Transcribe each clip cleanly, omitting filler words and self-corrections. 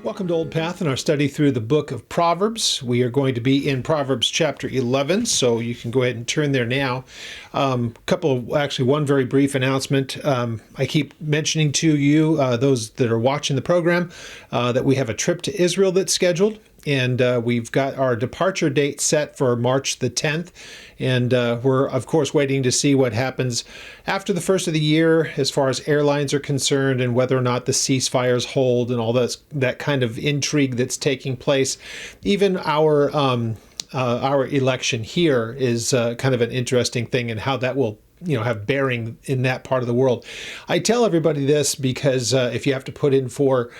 Welcome to Old Path and our study through the book of Proverbs. We are going to be in Proverbs chapter 11, so you can go ahead and turn there now. One very brief announcement. I keep mentioning to you, those that are watching the program, that we have a trip to Israel that's scheduled. And we've got our departure date set for March the 10th. And we're, of course, waiting to see what happens after the first of the year as far as airlines are concerned and whether or not the ceasefires hold and all that kind of intrigue that's taking place. Even our election here is kind of an interesting thing, and how that will have bearing in that part of the world. I tell everybody this because if you have to put in for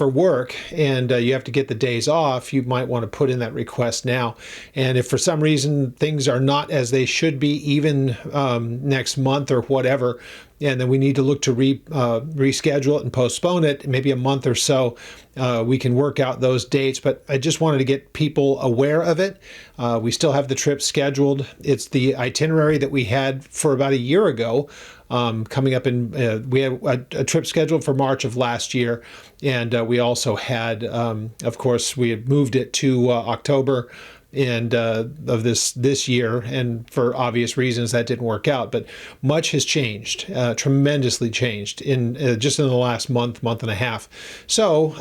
work and you have to get the days off, you might want to put in that request now. And if for some reason things are not as they should be, even next month or whatever, and then we need to look to reschedule it and postpone it, maybe a month or so, we can work out those dates. But I just wanted to get people aware of it. We still have the trip scheduled. It's the itinerary that we had for about a year ago. Coming up we had a trip scheduled for March of last year, and we also had, of course, we had moved it to October and of this year, and for obvious reasons that didn't work out. But much has changed, tremendously changed in just in the last month and a half. So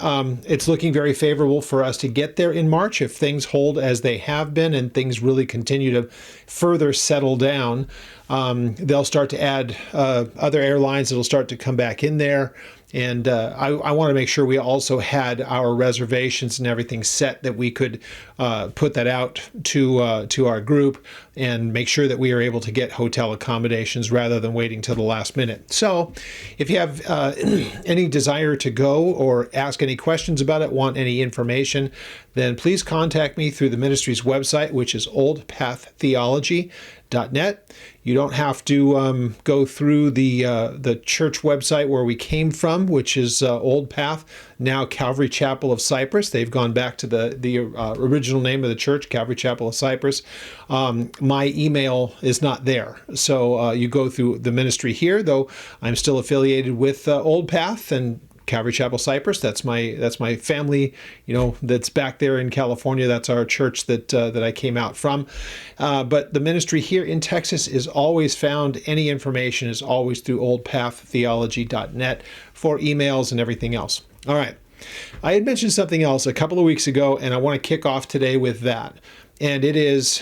it's looking very favorable for us to get there in March if things hold as they have been and things really continue to further settle down. They'll start to add other airlines that'll start to come back in there. And I want to make sure we also had our reservations and everything set, that we could put that out to our group and make sure that we are able to get hotel accommodations rather than waiting till the last minute. So if you have any desire to go or ask any questions about it, want any information, then please contact me through the ministry's website, which is oldpaththeology.net. You don't have to go through the church website where we came from, which is Old Path, now Calvary Chapel of Cyprus. They've gone back to the original name of the church, Calvary Chapel of Cyprus. My email is not there, so you go through the ministry here, though I'm still affiliated with Old Path and Calvary Chapel Cyprus. That's my family, that's back there in California. That's our church that I came out from. But the ministry here in Texas is always found. Any information is always through oldpaththeology.net for emails and everything else. All right. I had mentioned something else a couple of weeks ago, and I want to kick off today with that. And it is,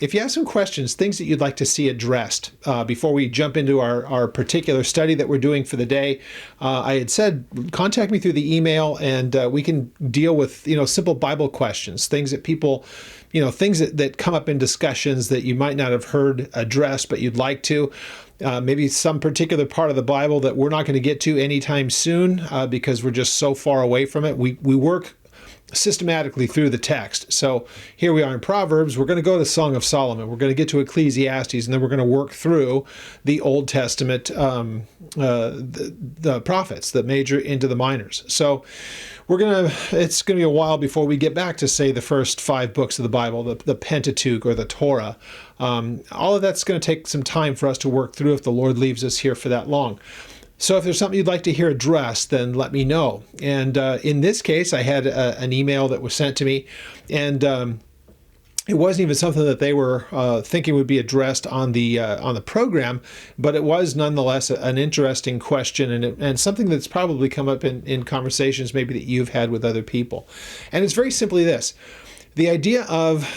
if you have some questions, things that you'd like to see addressed before we jump into our particular study that we're doing for the day, I had said, contact me through the email, and we can deal with, simple Bible questions, things that people, things that come up in discussions that you might not have heard addressed, but you'd like to. Maybe some particular part of the Bible that we're not going to get to anytime soon because we're just so far away from it. We work systematically through the text. So here we are in Proverbs. We're going to go to Song of Solomon. We're going to get to Ecclesiastes, and then we're going to work through the Old Testament, the prophets, the major into the minors. So it's going to be a while before we get back to, say, the first 5 books of the Bible, the Pentateuch or the Torah. All of that's going to take some time for us to work through if the Lord leaves us here for that long. So if there's something you'd like to hear addressed, then let me know. And in this case, I had an email that was sent to me, and it wasn't even something that they were thinking would be addressed on the program, but it was nonetheless an interesting question, and something that's probably come up in conversations maybe that you've had with other people. And it's very simply this: the idea of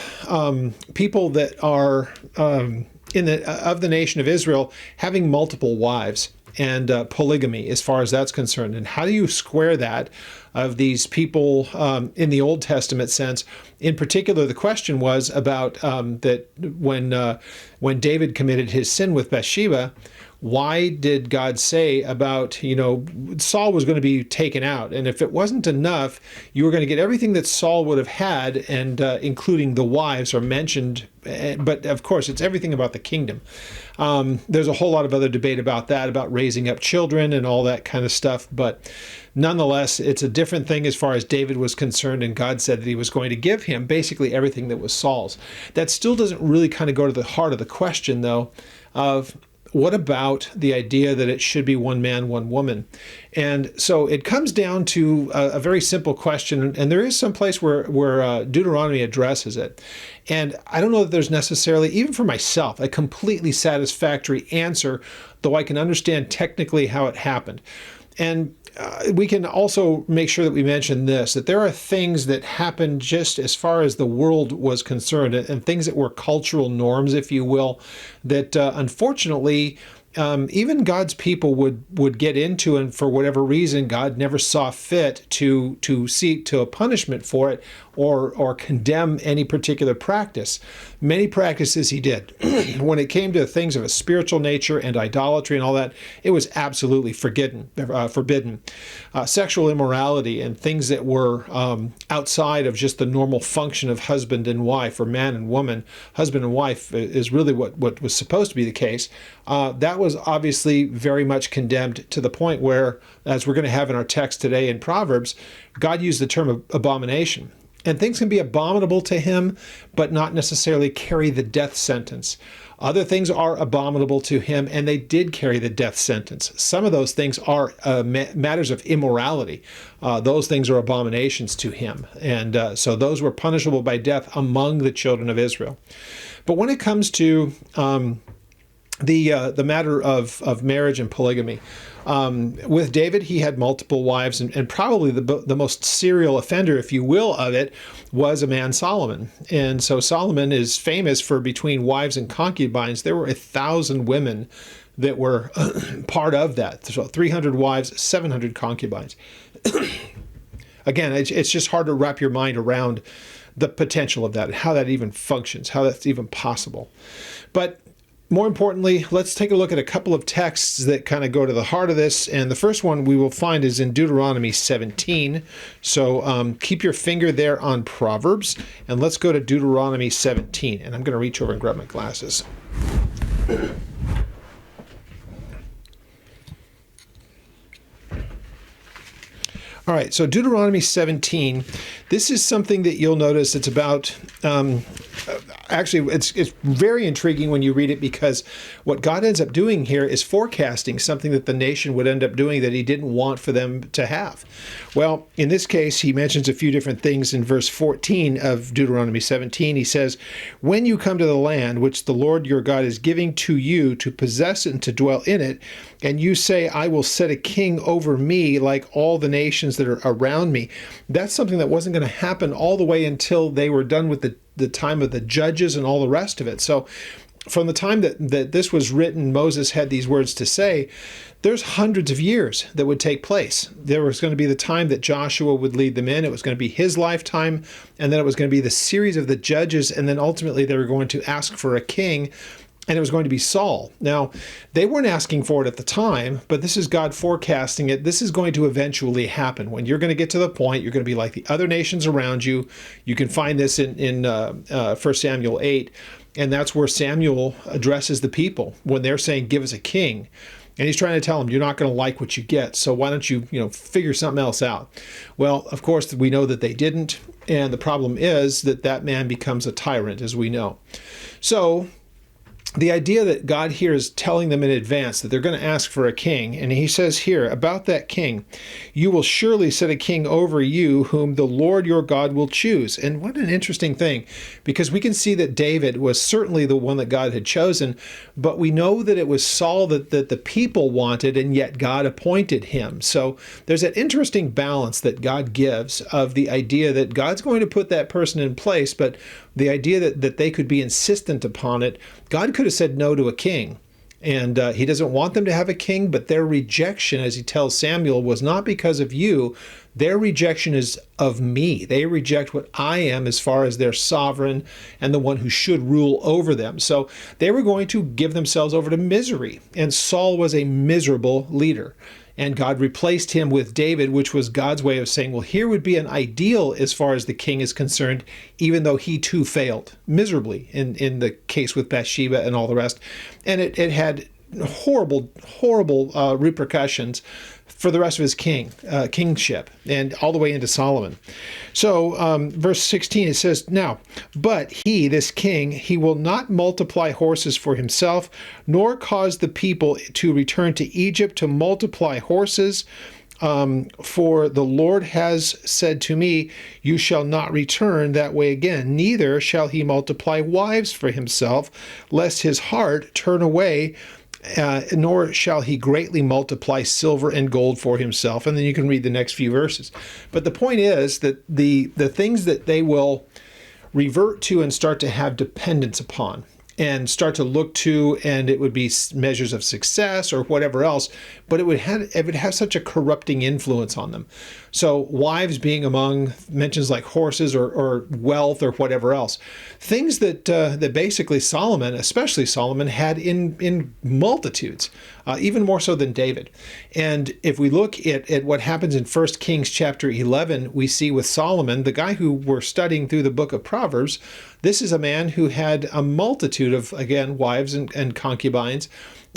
people that are of the nation of Israel having multiple wives and polygamy, as far as that's concerned. And how do you square that of these people in the Old Testament sense? In particular, the question was about that when David committed his sin with Bathsheba, why did God say about, Saul was going to be taken out? And if it wasn't enough, you were going to get everything that Saul would have had, and including the wives are mentioned. But of course, it's everything about the kingdom. There's a whole lot of other debate about that, about raising up children and all that kind of stuff. But nonetheless, it's a different thing as far as David was concerned, and God said that he was going to give him basically everything that was Saul's. That still doesn't really kind of go to the heart of the question, though, of what about the idea that it should be one man, one woman? And so it comes down to a very simple question, and there is some place where Deuteronomy addresses it. And I don't know that there's necessarily, even for myself, a completely satisfactory answer, though I can understand technically how it happened. And we can also make sure that we mention this, that there are things that happened just as far as the world was concerned, and things that were cultural norms, if you will, that unfortunately even God's people would get into, and for whatever reason, God never saw fit to seek to a punishment for it or condemn any particular practice. Many practices he did. When it came to things of a spiritual nature and idolatry and all that, it was absolutely forbidden. Sexual immorality and things that were outside of just the normal function of husband and wife, or man and woman, husband and wife is really what was supposed to be the case. That was obviously very much condemned, to the point where, as we're going to have in our text today in Proverbs, God used the term abomination. And things can be abominable to him, but not necessarily carry the death sentence. Other things are abominable to him, and they did carry the death sentence. Some of those things are matters of immorality. Those things are abominations to him. And so those were punishable by death among the children of Israel. But when it comes to the matter of marriage and polygamy, with David, he had multiple wives, and probably the most serial offender, if you will, of it was a man, Solomon. And so Solomon is famous for, between wives and concubines, there were 1,000 women that were part of that. So 300 wives, 700 concubines. Again, it's just hard to wrap your mind around the potential of that, how that even functions, how that's even possible. But more importantly, let's take a look at a couple of texts that kind of go to the heart of this. And the first one we will find is in Deuteronomy 17. So keep your finger there on Proverbs, and let's go to Deuteronomy 17. And I'm going to reach over and grab my glasses. All right, so Deuteronomy 17, this is something that you'll notice it's about, actually, it's very intriguing when you read it, because what God ends up doing here is forecasting something that the nation would end up doing that he didn't want for them to have. Well, in this case, he mentions a few different things in verse 14 of Deuteronomy 17. He says, "When you come to the land which the Lord your God is giving to you to possess and to dwell in it, and you say, I will set a king over me like all the nations that are around me." That's something that wasn't going to happen all the way until they were done with the time of the judges and all the rest of it. So from the time that this was written, Moses had these words to say, there's hundreds of years that would take place. There was going to be the time that Joshua would lead them in. It was going to be his lifetime, and then it was going to be the series of the judges, and then ultimately they were going to ask for a king, and it was going to be Saul. Now, they weren't asking for it at the time, but this is God forecasting it. This is going to eventually happen. When you're going to get to the point, you're going to be like the other nations around you. You can find this in 1 Samuel 8, and that's where Samuel addresses the people when they're saying, give us a king. And he's trying to tell them, you're not going to like what you get, so why don't you, figure something else out? Well, of course, we know that they didn't, and the problem is that man becomes a tyrant, as we know. So the idea that God here is telling them in advance that they're going to ask for a king, and he says here about that king, you will surely set a king over you whom the Lord your God will choose. And what an interesting thing, because we can see that David was certainly the one that God had chosen, but we know that it was Saul that the people wanted, and yet God appointed him. So there's that interesting balance that God gives of the idea that God's going to put that person in place, but the idea that they could be insistent upon it. God could have said no to a king, and he doesn't want them to have a king, but their rejection, as he tells Samuel, was not because of you. Their rejection is of me. They reject what I am as far as their sovereign and the one who should rule over them. So they were going to give themselves over to misery, and Saul was a miserable leader. And God replaced him with David, which was God's way of saying, well, here would be an ideal as far as the king is concerned, even though he too failed miserably in the case with Bathsheba and all the rest. And it had horrible, horrible repercussions for the rest of his kingship, and all the way into Solomon. So verse 16, it says, "Now, but he, this king, he will not multiply horses for himself, nor cause the people to return to Egypt to multiply horses. For the Lord has said to me, you shall not return that way again, neither shall he multiply wives for himself, lest his heart turn away, nor shall he greatly multiply silver and gold for himself." And then you can read the next few verses. But the point is that the things that they will revert to and start to have dependence upon and start to look to, and it would be measures of success or whatever else, but it would have such a corrupting influence on them. So wives being among mentions like horses or wealth or whatever else, things that that basically Solomon, especially Solomon, had in multitudes, even more so than David. And if we look at what happens in 1 Kings chapter 11, we see with Solomon, the guy who we're studying through the book of Proverbs, this is a man who had a multitude of, again, wives and concubines,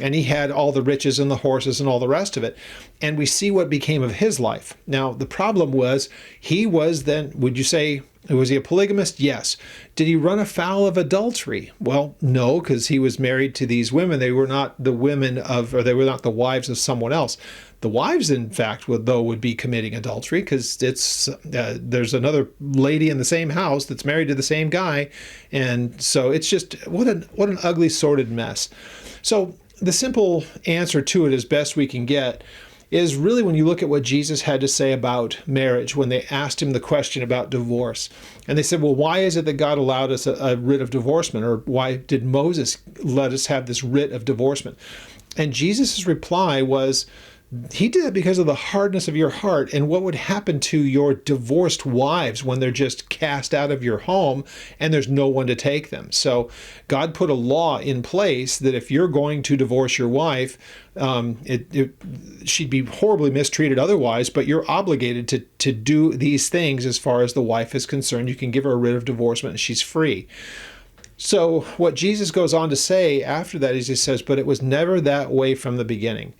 and he had all the riches and the horses and all the rest of it. And we see what became of his life. Now, the problem was, he was then, would you say, was he a polygamist? Yes. Did he run afoul of adultery? Well, no, because he was married to these women. They were not the women of, or they were not the wives of someone else. The wives, in fact, would be committing adultery, because it's there's another lady in the same house that's married to the same guy, and so it's just what an ugly, sordid mess. So the simple answer to it, as best we can get, is really when you look at what Jesus had to say about marriage when they asked him the question about divorce. And they said, well, why is it that God allowed us a writ of divorcement? Or why did Moses let us have this writ of divorcement? And Jesus' reply was, he did it because of the hardness of your heart and what would happen to your divorced wives when they're just cast out of your home and there's no one to take them. So God put a law in place that if you're going to divorce your wife, she'd be horribly mistreated otherwise, but you're obligated to do these things as far as the wife is concerned. You can give her a writ of divorcement and she's free. So what Jesus goes on to say after that is he says, but it was never that way from the beginning.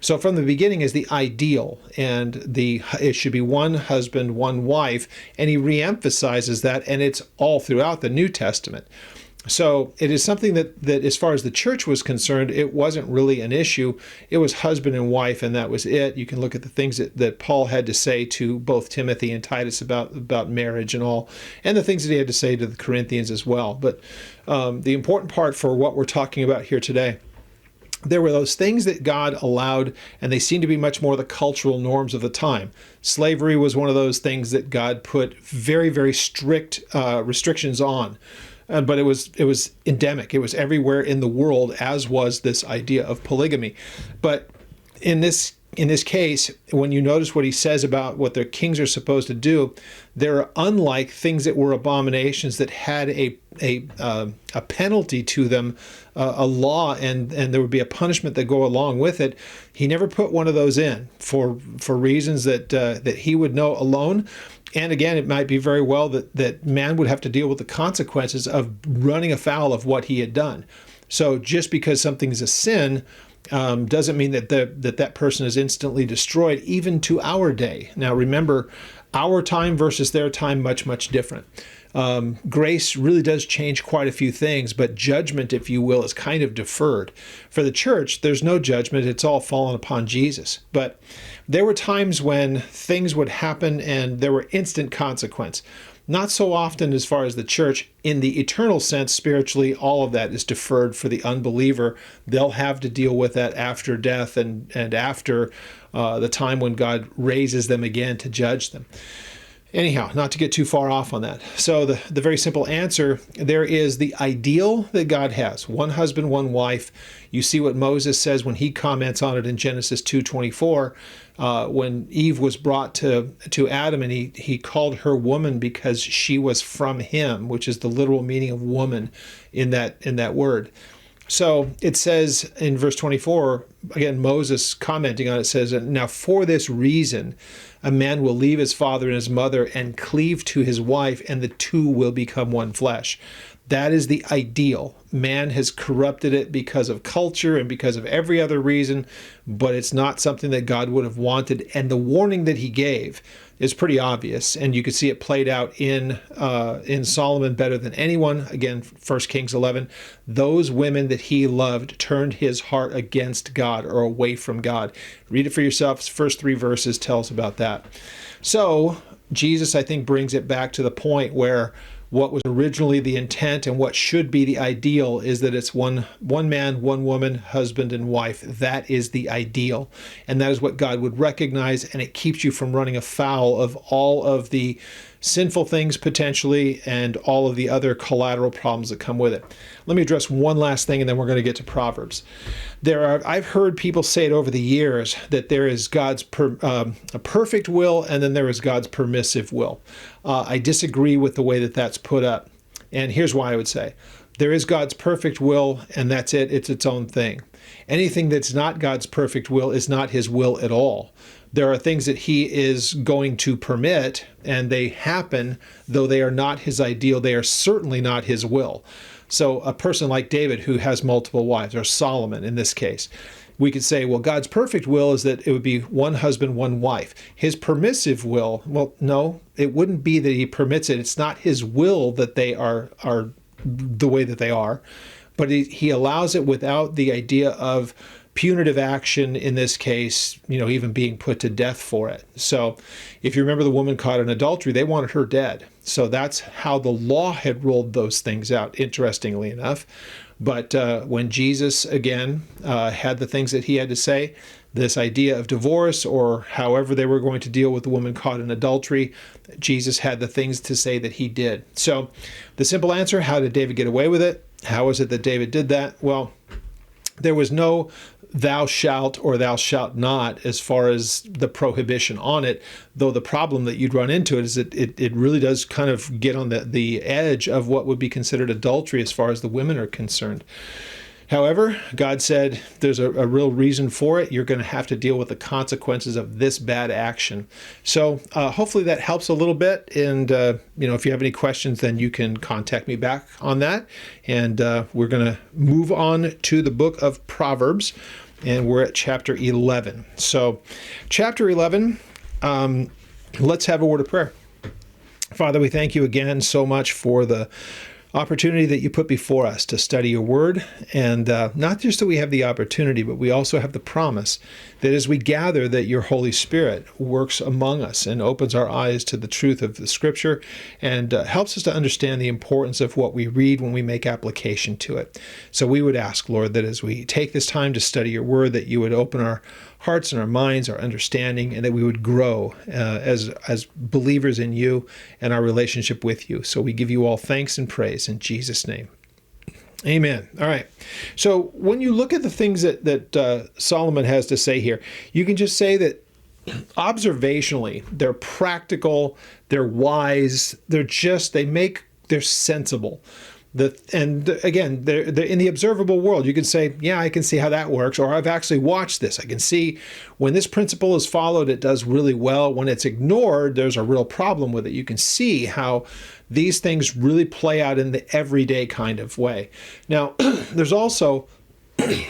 So from the beginning is the ideal, and it should be one husband, one wife, and he reemphasizes that, and it's all throughout the New Testament. So it is something that as far as the church was concerned, it wasn't really an issue. It was husband and wife, and that was it. You can look at the things that Paul had to say to both Timothy and Titus about marriage and all, and the things that he had to say to the Corinthians as well. But the important part for what we're talking about here today, there were those things that God allowed, and they seem to be much more the cultural norms of the time. Slavery was one of those things that God put very, very strict restrictions on. But it was endemic. It was everywhere in the world, as was this idea of polygamy. But in this case, when you notice what he says about what their kings are supposed to do, they're unlike things that were abominations that had a penalty to them, a law, and there would be a punishment that go along with it. He never put one of those in for reasons that he would know alone. And again, it might be very well that man would have to deal with the consequences of running afoul of what he had done. So just because something is a sin doesn't mean that that person is instantly destroyed, even to our day. Now remember, our time versus their time, much, much different. Grace really does change quite a few things, but judgment, if you will, is kind of deferred. For the church, there's no judgment. It's all fallen upon Jesus. But there were times when things would happen and there were instant consequence. Not so often as far as the church. In the eternal sense, spiritually, all of that is deferred for the unbeliever. They'll have to deal with that after death and after the time when God raises them again to judge them. Anyhow, not to get too far off on that. So the very simple answer, there is the ideal that God has. One husband, one wife. You see what Moses says when he comments on it in Genesis 2:24, when Eve was brought to Adam, and he called her woman because she was from him, which is the literal meaning of woman in that word. So it says in verse 24, again, Moses commenting on it says, now for this reason, a man will leave his father and his mother and cleave to his wife, and the two will become one flesh. That is the ideal. Man has corrupted it because of culture and because of every other reason, but it's not something that God would have wanted. And the warning that he gave is pretty obvious, and you can see it played out in Solomon better than anyone. Again, 1 Kings 11, those women that he loved turned his heart against God or away from God. Read it for yourself. The first 3 verses tells about that. So Jesus, I think, brings it back to the point where what was originally the intent and what should be the ideal is that it's one man, one woman, husband and wife. That is the ideal. And that is what God would recognize, and it keeps you from running afoul of all of the sinful things potentially and all of the other collateral problems that come with it. Let me address one last thing, and then we're going to get to Proverbs. I've heard people say it over the years that there is God's a perfect will, and then there is God's permissive will. I disagree with the way that that's put up. And here's why I would say. There is God's perfect will, and that's it. It's its own thing. Anything that's not God's perfect will is not his will at all. There are things that he is going to permit, and they happen, though they are not his ideal. They are certainly not his will. So a person like David, who has multiple wives, or Solomon in this case, we could say, well, God's perfect will is that it would be one husband, one wife. His permissive will, well, no, it wouldn't be that he permits it. It's not his will that they are the way that they are, but he allows it without the idea of punitive action, in this case, even being put to death for it. So if you remember the woman caught in adultery, they wanted her dead. So that's how the law had rolled those things out, interestingly enough. But when Jesus, again, had the things that he had to say, this idea of divorce, or however they were going to deal with the woman caught in adultery, Jesus had the things to say that he did. So the simple answer, how did David get away with it? How is it that David did that? Well, there was no thou shalt or thou shalt not as far as the prohibition on it, though the problem that you'd run into it is that it really does kind of get on the edge of what would be considered adultery as far as the women are concerned. However, God said there's a real reason for it. You're going to have to deal with the consequences of this bad action. So hopefully that helps a little bit. And, if you have any questions, then you can contact me back on that. And we're going to move on to the book of Proverbs. And we're at chapter 11. So chapter 11, let's have a word of prayer. Father, we thank you again so much for the opportunity that you put before us to study your word. And not just that we have the opportunity, but we also have the promise that as we gather, that your Holy Spirit works among us and opens our eyes to the truth of the scripture and helps us to understand the importance of what we read when we make application to it. So we would ask, Lord, that as we take this time to study your word, that you would open our hearts and our minds, our understanding, and that we would grow as believers in you and our relationship with you. So we give you all thanks and praise in Jesus' name. Amen. All right. So when you look at the things that Solomon has to say here, you can just say that observationally, they're practical, they're wise, they're sensible. And again, they're in the observable world. You can say, yeah, I can see how that works, or I've actually watched this. I can see when this principle is followed, it does really well. When it's ignored, there's a real problem with it. You can see how these things really play out in the everyday kind of way. Now, there's also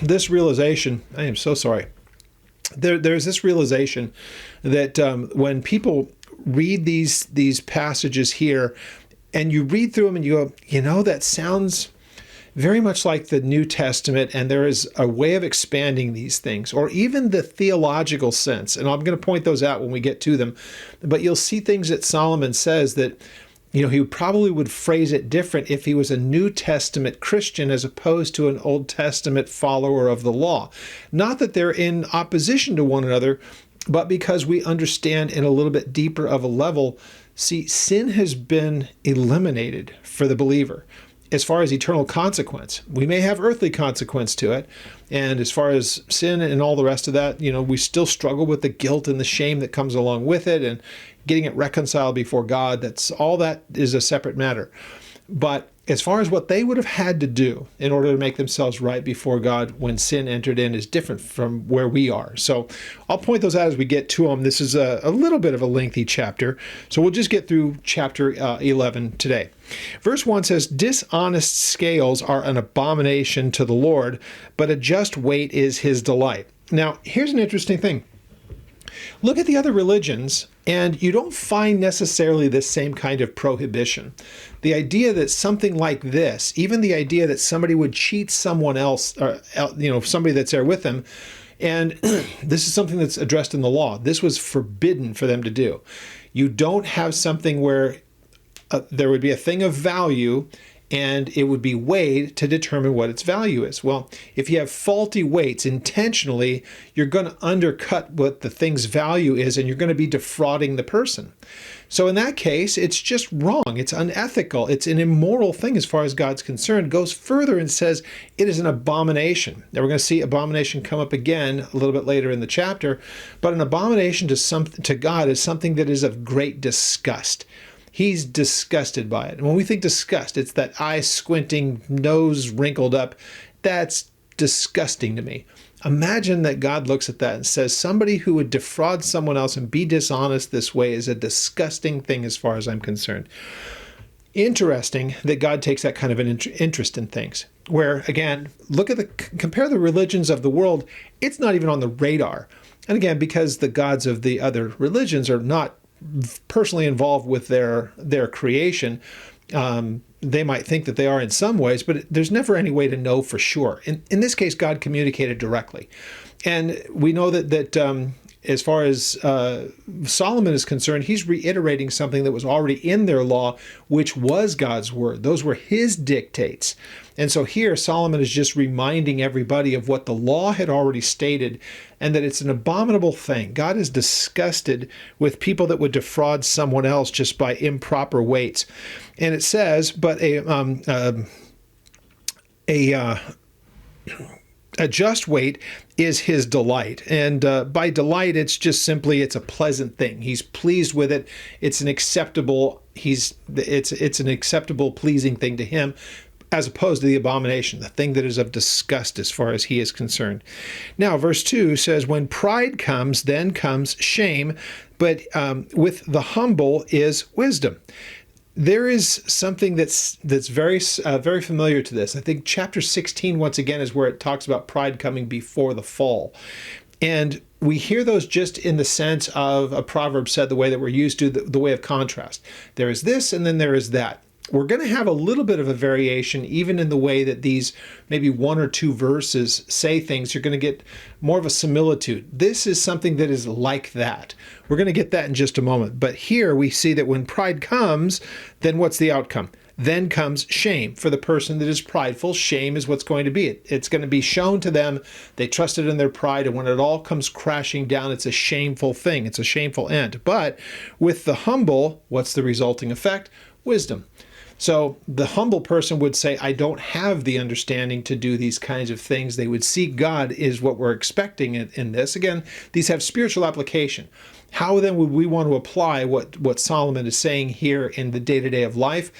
this realization, I am so sorry. There's this realization that when people read these passages here, and you read through them and you go, that sounds very much like the New Testament, and there is a way of expanding these things, or even the theological sense. And I'm going to point those out when we get to them. But you'll see things that Solomon says that, he probably would phrase it different if he was a New Testament Christian as opposed to an Old Testament follower of the law. Not that they're in opposition to one another, but because we understand in a little bit deeper of a level. See, sin has been eliminated for the believer as far as eternal consequence. We may have earthly consequence to it. And as far as sin and all the rest of that, we still struggle with the guilt and the shame that comes along with it and getting it reconciled before God. That is a separate matter. But as far as what they would have had to do in order to make themselves right before God when sin entered in is different from where we are. So I'll point those out as we get to them. This is a little bit of a lengthy chapter, so we'll just get through chapter 11 today. Verse 1 says, "Dishonest scales are an abomination to the Lord, but a just weight is his delight." Now, here's an interesting thing. Look at the other religions, and you don't find necessarily this same kind of prohibition. The idea that something like this, even the idea that somebody would cheat someone else, or somebody that's there with them, and this is something that's addressed in the law. This was forbidden for them to do. You don't have something where there would be a thing of value and it would be weighed to determine what its value is. Well, if you have faulty weights intentionally, you're going to undercut what the thing's value is, and you're going to be defrauding the person. So in that case, it's just wrong. It's unethical. It's an immoral thing as far as God's concerned. It goes further and says it is an abomination. Now we're going to see abomination come up again a little bit later in the chapter, but an abomination to God is something that is of great disgust. He's disgusted by it. And when we think disgust, it's that eye squinting, nose wrinkled up. That's disgusting to me. Imagine that God looks at that and says, somebody who would defraud someone else and be dishonest this way is a disgusting thing as far as I'm concerned. Interesting that God takes that kind of an interest in things. Where, again, compare the religions of the world, it's not even on the radar. And again, because the gods of the other religions are not personally involved with their creation, they might think that they are in some ways, but there's never any way to know for sure. In this case, God communicated directly. And we know that as far as Solomon is concerned, he's reiterating something that was already in their law, which was God's word. Those were his dictates. And so here, Solomon is just reminding everybody of what the law had already stated, and that it's an abominable thing. God is disgusted with people that would defraud someone else just by improper weights. And it says, but a just weight is his delight. And by delight, it's just simply, it's a pleasant thing. He's pleased with it. It's an acceptable, it's an acceptable, pleasing thing to him, as opposed to the abomination, the thing that is of disgust as far as he is concerned. Now, verse 2 says, when pride comes, then comes shame, but with the humble is wisdom. There is something that's very familiar to this. I think chapter 16, once again, is where it talks about pride coming before the fall. And we hear those just in the sense of a proverb said, the way that we're used to, the way of contrast. There is this, and then there is that. We're going to have a little bit of a variation even in the way that these maybe one or two verses say things. You're going to get more of a similitude. This is something that is like that. We're going to get that in just a moment. But here we see that when pride comes, then what's the outcome? Then comes shame. For the person that is prideful, shame is what's going to be. It's going to be shown to them. They trusted in their pride, and when it all comes crashing down, it's a shameful thing. It's a shameful end. But with the humble, what's the resulting effect? Wisdom. So the humble person would say, I don't have the understanding to do these kinds of things. They would see God is what we're expecting in this. Again, these have spiritual application. How then would we want to apply what Solomon is saying here in the day-to-day of life?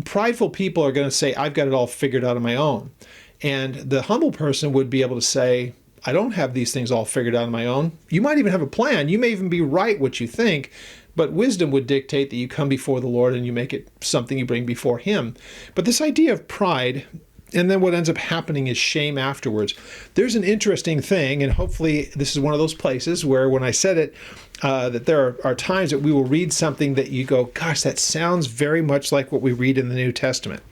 Prideful people are going to say, I've got it all figured out on my own. And the humble person would be able to say, I don't have these things all figured out on my own. You might even have a plan. You may even be right what you think, but wisdom would dictate that you come before the Lord and you make it something you bring before him. But this idea of pride, and then what ends up happening is shame afterwards. There's an interesting thing, and hopefully this is one of those places where when I said it, that there are times that we will read something that you go, gosh, that sounds very much like what we read in the New Testament.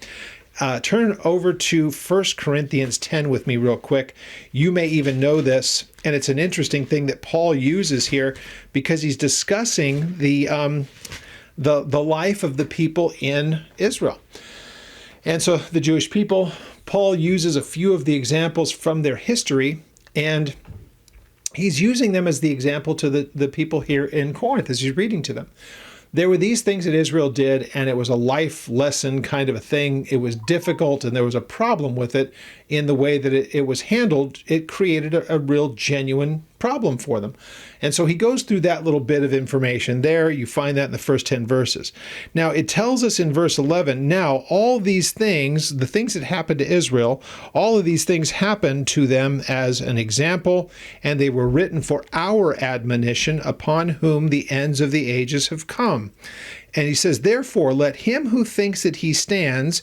Turn over to 1 Corinthians 10 with me real quick. You may even know this, and it's an interesting thing that Paul uses here because he's discussing the life of the people in Israel. And so the Jewish people, Paul uses a few of the examples from their history, and he's using them as the example to the people here in Corinth as he's reading to them. There were these things that Israel did, and it was a life lesson kind of a thing. It was difficult, and there was a problem with it. in the way that it was handled, it created a real genuine problem for them. And so he goes through that little bit of information there. You find that in the first 10 verses. Now, it tells us in verse 11, now all these things, the things that happened to Israel, all of these things happened to them as an example, and they were written for our admonition, upon whom the ends of the ages have come. And he says, therefore, let him who thinks that he stands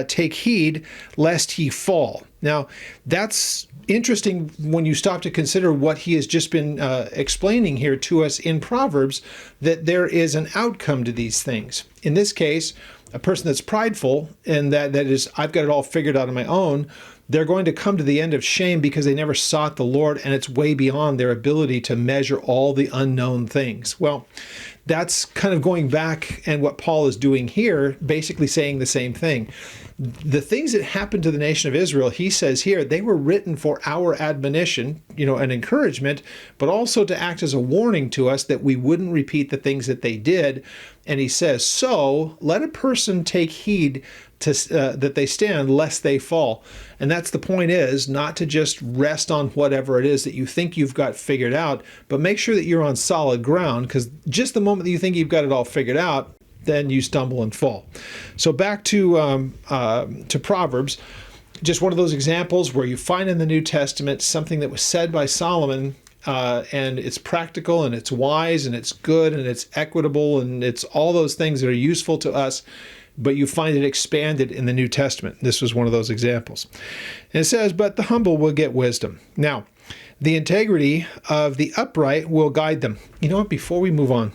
take heed lest he fall. Now, that's interesting when you stop to consider what he has just been explaining here to us in Proverbs, that there is an outcome to these things. In this case, a person that's prideful and that is, I've got it all figured out on my own, they're going to come to the end of shame because they never sought the Lord, and it's way beyond their ability to measure all the unknown things. Well, that's kind of going back, and what Paul is doing here, basically saying the same thing. The things that happened to the nation of Israel, he says here, they were written for our admonition, an encouragement, but also to act as a warning to us that we wouldn't repeat the things that they did. And he says, so let a person take heed to that they stand lest they fall. And that's the point, is not to just rest on whatever it is that you think you've got figured out, but make sure that you're on solid ground, because just the moment that you think you've got it all figured out, then you stumble and fall. So back to Proverbs, just one of those examples where you find in the New Testament something that was said by Solomon, and it's practical and it's wise and it's good and it's equitable and it's all those things that are useful to us, but you find it expanded in the New Testament. This was one of those examples. And it says, but the humble will get wisdom. Now, the integrity of the upright will guide them. You know what, before we move on,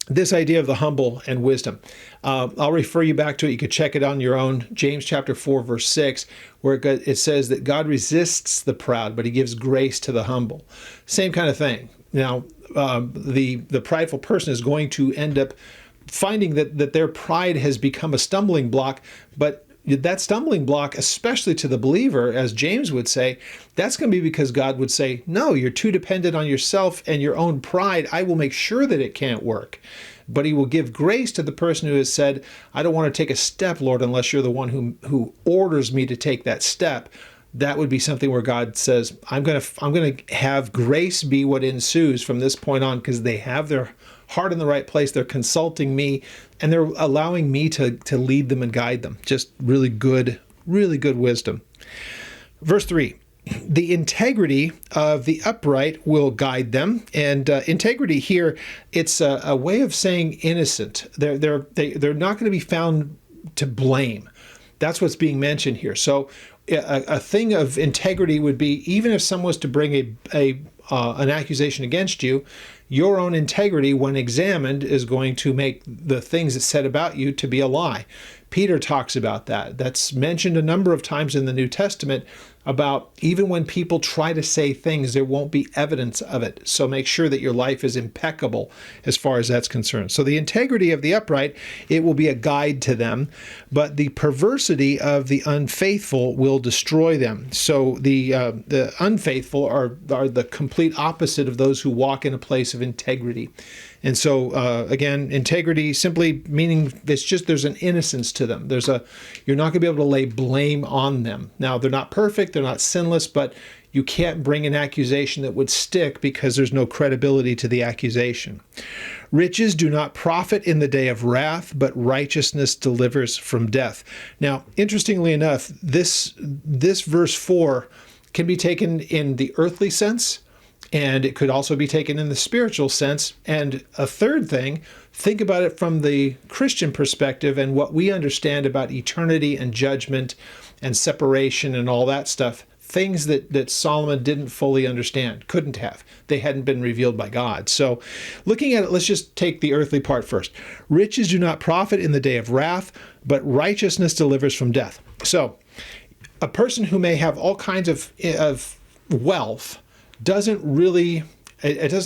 this idea of the humble and wisdom, I'll refer you back to it. You could check it on your own. James chapter 4, verse 6, where it says that God resists the proud, but he gives grace to the humble. Same kind of thing. Now, the prideful person is going to end up finding that their pride has become a stumbling block, but that stumbling block, especially to the believer, as James would say, that's going to be because God would say, no, you're too dependent on yourself and your own pride. I will make sure that it can't work. But he will give grace to the person who has said, I don't want to take a step, Lord, unless you're the one who orders me to take that step. That would be something where God says, I'm going to have grace be what ensues from this point on, because they have their heart in the right place. They're consulting me, and they're allowing me to lead them and guide them. Just really good wisdom. Verse 3, the integrity of the upright will guide them. And integrity here, it's a way of saying innocent. They're not going to be found to blame. That's what's being mentioned here. So a thing of integrity would be, even if someone was to bring an accusation against you, your own integrity, when examined, is going to make the things that's said about you to be a lie. Peter talks about that. That's mentioned a number of times in the New Testament, about even when people try to say things, there won't be evidence of it. So make sure that your life is impeccable as far as that's concerned. So the integrity of the upright, it will be a guide to them, but the perversity of the unfaithful will destroy them. So the unfaithful are the complete opposite of those who walk in a place of integrity. And so, again, integrity simply meaning it's just there's an innocence to them. You're not going to be able to lay blame on them. Now, they're not perfect, they're not sinless, but you can't bring an accusation that would stick because there's no credibility to the accusation. Riches do not profit in the day of wrath, but righteousness delivers from death. Now, interestingly enough, this verse 4 can be taken in the earthly sense, and it could also be taken in the spiritual sense. And a third thing, think about it from the Christian perspective and what we understand about eternity and judgment and separation and all that stuff. Things that Solomon didn't fully understand, couldn't have. They hadn't been revealed by God. So looking at it, let's just take the earthly part first. Riches do not profit in the day of wrath, but righteousness delivers from death. So a person who may have all kinds of wealth doesn't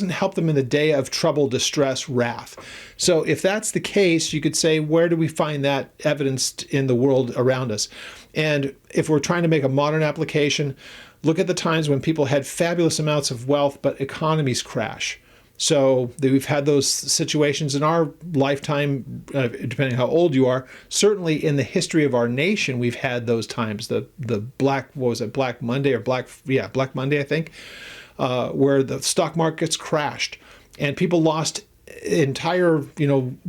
help them in the day of trouble, distress, wrath. So if that's the case, you could say, where do we find that evidenced in the world around us? And if we're trying to make a modern application, look at the times when people had fabulous amounts of wealth, but economies crash. So we've had those situations in our lifetime, depending how old you are. Certainly in the history of our nation, we've had those times. The Black, what was it, Black Monday or Black Monday, I think, where the stock markets crashed and people lost entire,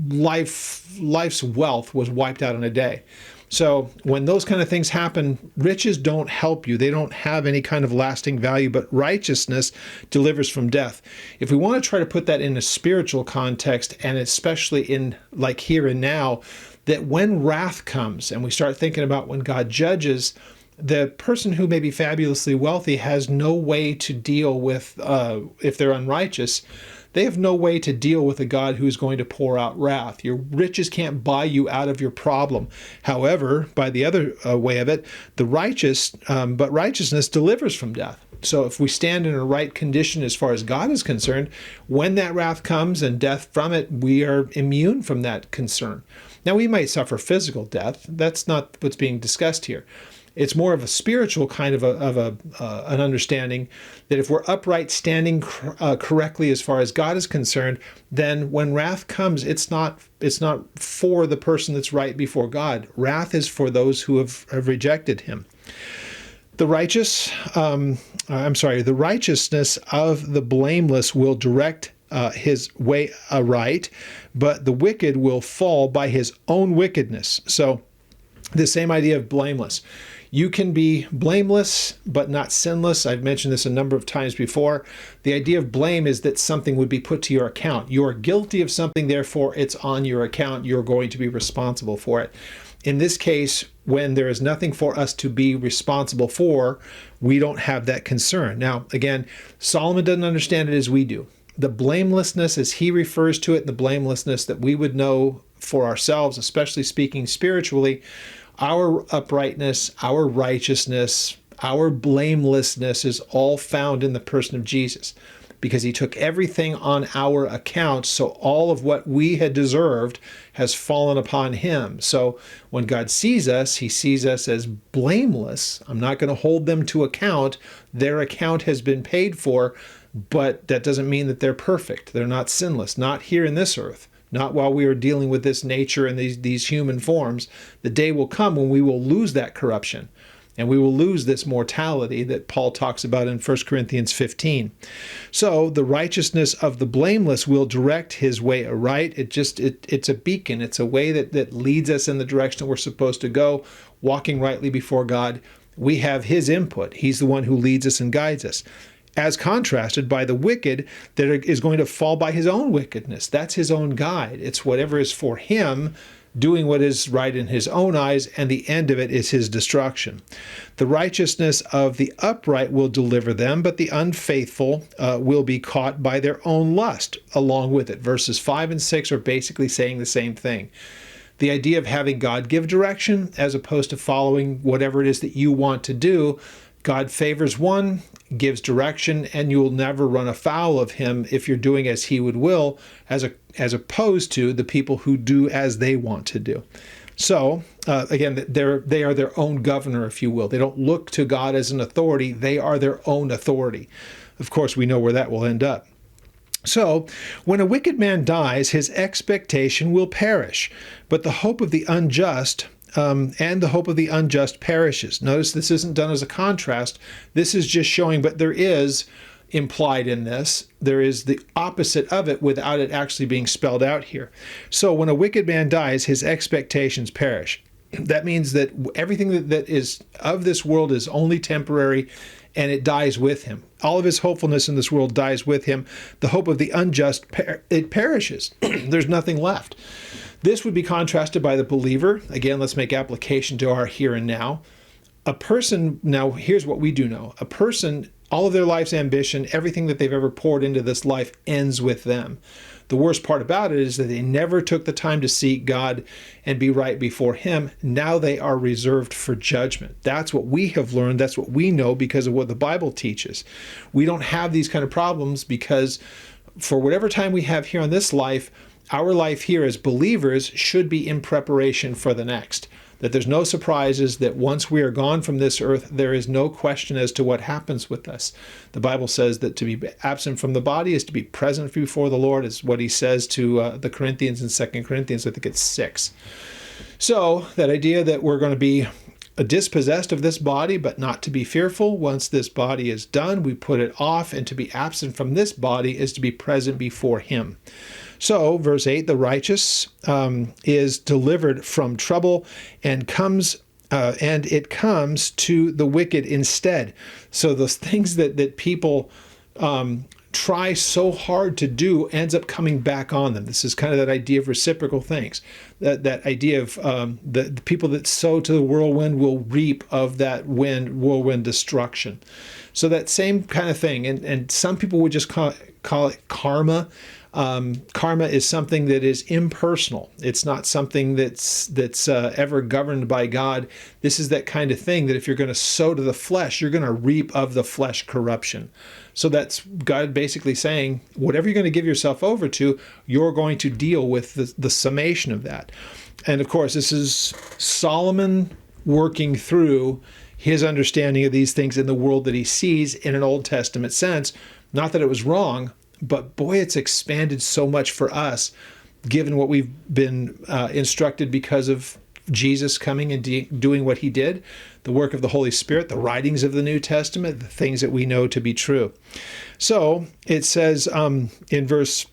life's wealth was wiped out in a day. So when those kind of things happen, riches don't help you. They don't have any kind of lasting value, but righteousness delivers from death. If we want to try to put that in a spiritual context, and especially in like here and now, that when wrath comes and we start thinking about when God judges, the person who may be fabulously wealthy has no way to deal with, if they're unrighteous, they have no way to deal with a God who is going to pour out wrath. Your riches can't buy you out of your problem. However, by the other way of it, the righteous, but righteousness delivers from death. So if we stand in a right condition as far as God is concerned, when that wrath comes and death from it, we are immune from that concern. Now, we might suffer physical death. That's not what's being discussed here. It's more of a spiritual kind of an understanding that if we're upright, standing correctly as far as God is concerned, then when wrath comes, it's not for the person that's right before God. Wrath is for those who have rejected Him. The righteousness of the blameless will direct his way aright, but the wicked will fall by his own wickedness. So the same idea of blameless. You can be blameless, but not sinless. I've mentioned this a number of times before. The idea of blame is that something would be put to your account. You're guilty of something, therefore it's on your account. You're going to be responsible for it. In this case, when there is nothing for us to be responsible for, we don't have that concern. Now, again, Solomon doesn't understand it as we do. The blamelessness, as he refers to it, the blamelessness that we would know for ourselves, especially speaking spiritually, our uprightness, our righteousness, our blamelessness is all found in the person of Jesus, because he took everything on our account, so all of what we had deserved has fallen upon him. So when God sees us, he sees us as blameless. I'm not going to hold them to account. Their account has been paid for, but that doesn't mean that they're perfect. They're not sinless, not here in this earth. Not while we are dealing with this nature and these human forms. The day will come when we will lose that corruption and we will lose this mortality that Paul talks about in 1 Corinthians 15. So the righteousness of the blameless will direct his way aright. It's a beacon. It's a way that leads us in the direction we're supposed to go, walking rightly before God. We have his input. He's the one who leads us and guides us, as contrasted by the wicked that is going to fall by his own wickedness. That's his own guide. It's whatever is for him, doing what is right in his own eyes, and the end of it is his destruction. The righteousness of the upright will deliver them, but the unfaithful will be caught by their own lust along with it. Verses 5 and 6 are basically saying the same thing. The idea of having God give direction as opposed to following whatever it is that you want to do. God favors one, gives direction, and you will never run afoul of him if you're doing as he would will, as opposed to the people who do as they want to do. So, again, they are their own governor, if you will. They don't look to God as an authority. They are their own authority. Of course, we know where that will end up. So, when a wicked man dies, his expectation will perish, but the hope of the unjust and the hope of the unjust perishes. Notice this isn't done as a contrast. This is just showing, but there is implied in this. There is the opposite of it without it actually being spelled out here. So when a wicked man dies, his expectations perish. That means that everything that is of this world is only temporary, and it dies with him. All of his hopefulness in this world dies with him. The hope of the unjust, it perishes. There's nothing left. This would be contrasted by the believer. Again, let's make application to our here and now. A person, now here's what we do know. A person, all of their life's ambition, everything that they've ever poured into this life ends with them. The worst part about it is that they never took the time to seek God and be right before him. Now they are reserved for judgment. That's what we have learned. That's what we know because of what the Bible teaches. We don't have these kind of problems because for whatever time we have here on this life, our life here as believers should be in preparation for the next. that there's no surprises, that once we are gone from this earth, there is no question as to what happens with us. The Bible says that to be absent from the body is to be present before the Lord, is what he says to the Corinthians in 2 Corinthians, I think it's 6. So that idea that we're going to be dispossessed of this body, but not to be fearful. Once this body is done, we put it off, and to be absent from this body is to be present before him. So, verse 8, the righteous is delivered from trouble and it comes to the wicked instead. So those things that people try so hard to do ends up coming back on them. This is kind of that idea of reciprocal things. That idea of the people that sow to the whirlwind will reap of that whirlwind destruction. So that same kind of thing. And some people would just call it karma. Karma is something that is impersonal. It's not something that's ever governed by God. This is that kind of thing that if you're going to sow to the flesh, you're going to reap of the flesh corruption. So that's God basically saying, whatever you're going to give yourself over to, you're going to deal with the summation of that. And of course, this is Solomon working through his understanding of these things in the world that he sees in an Old Testament sense. Not that it was wrong, but boy, it's expanded so much for us, given what we've been instructed because of Jesus coming and doing what he did, the work of the Holy Spirit, the writings of the New Testament, the things that we know to be true. So it says in verse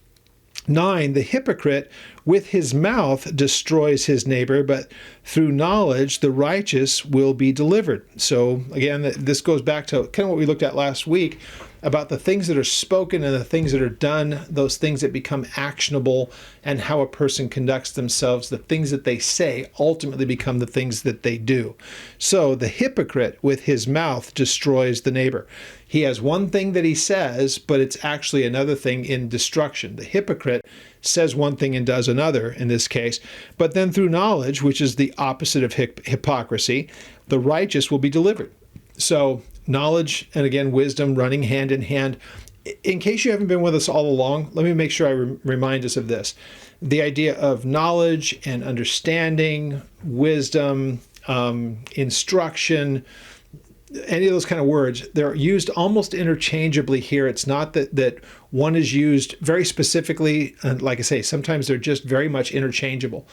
9, the hypocrite with his mouth destroys his neighbor, but through knowledge the righteous will be delivered. So again, this goes back to kind of what we looked at last week about the things that are spoken and the things that are done, those things that become actionable, and how a person conducts themselves. The things that they say ultimately become the things that they do. So the hypocrite with his mouth destroys the neighbor. He has one thing that he says, but it's actually another thing in destruction. The hypocrite says one thing and does another in this case. But then through knowledge, which is the opposite of hypocrisy, the righteous will be delivered. So knowledge and again, wisdom running hand in hand. In case you haven't been with us all along, let me make sure I remind us of this. The idea of knowledge and understanding, wisdom, instruction, any of those kind of words, they're used almost interchangeably here. It's not that one is used very specifically, and like I say, sometimes they're just very much interchangeable.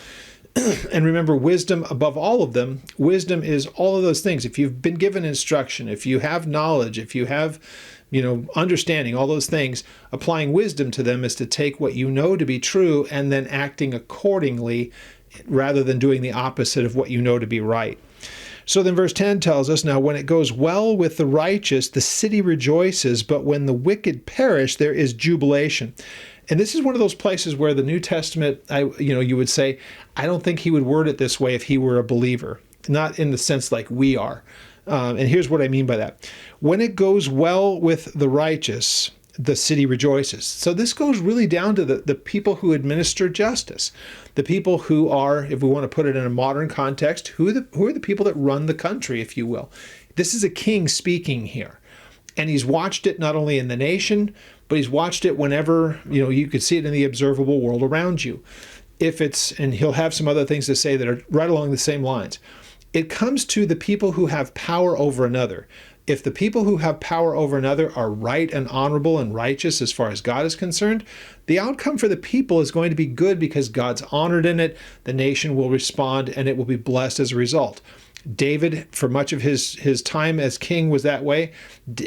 And remember, wisdom above all of them, wisdom is all of those things. If you've been given instruction, if you have knowledge, if you have, understanding, all those things, applying wisdom to them is to take what you know to be true and then acting accordingly rather than doing the opposite of what you know to be right. So then verse 10 tells us, now when it goes well with the righteous, the city rejoices, but when the wicked perish, there is jubilation. And this is one of those places where the New Testament, you would say, I don't think he would word it this way if he were a believer, not in the sense like we are. And here's what I mean by that. When it goes well with the righteous, the city rejoices. So this goes really down to the people who administer justice, the people who are, if we want to put it in a modern context, who are the people that run the country, if you will. This is a king speaking here. And he's watched it not only in the nation, but he's watched it whenever, you could see it in the observable world around you. And he'll have some other things to say that are right along the same lines. It comes to the people who have power over another. If the people who have power over another are right and honorable and righteous as far as God is concerned, the outcome for the people is going to be good because God's honored in it. The nation will respond and it will be blessed as a result. David, for much of his time as king, was that way,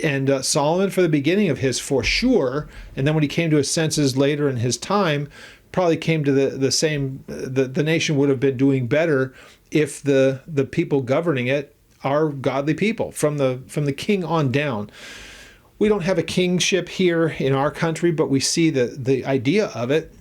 and Solomon for the beginning of his, for sure. And then when he came to his senses later in his time, probably came to the same. The nation would have been doing better if the people governing it are godly people from the king on down. We don't have a kingship here in our country, but we see the idea of it.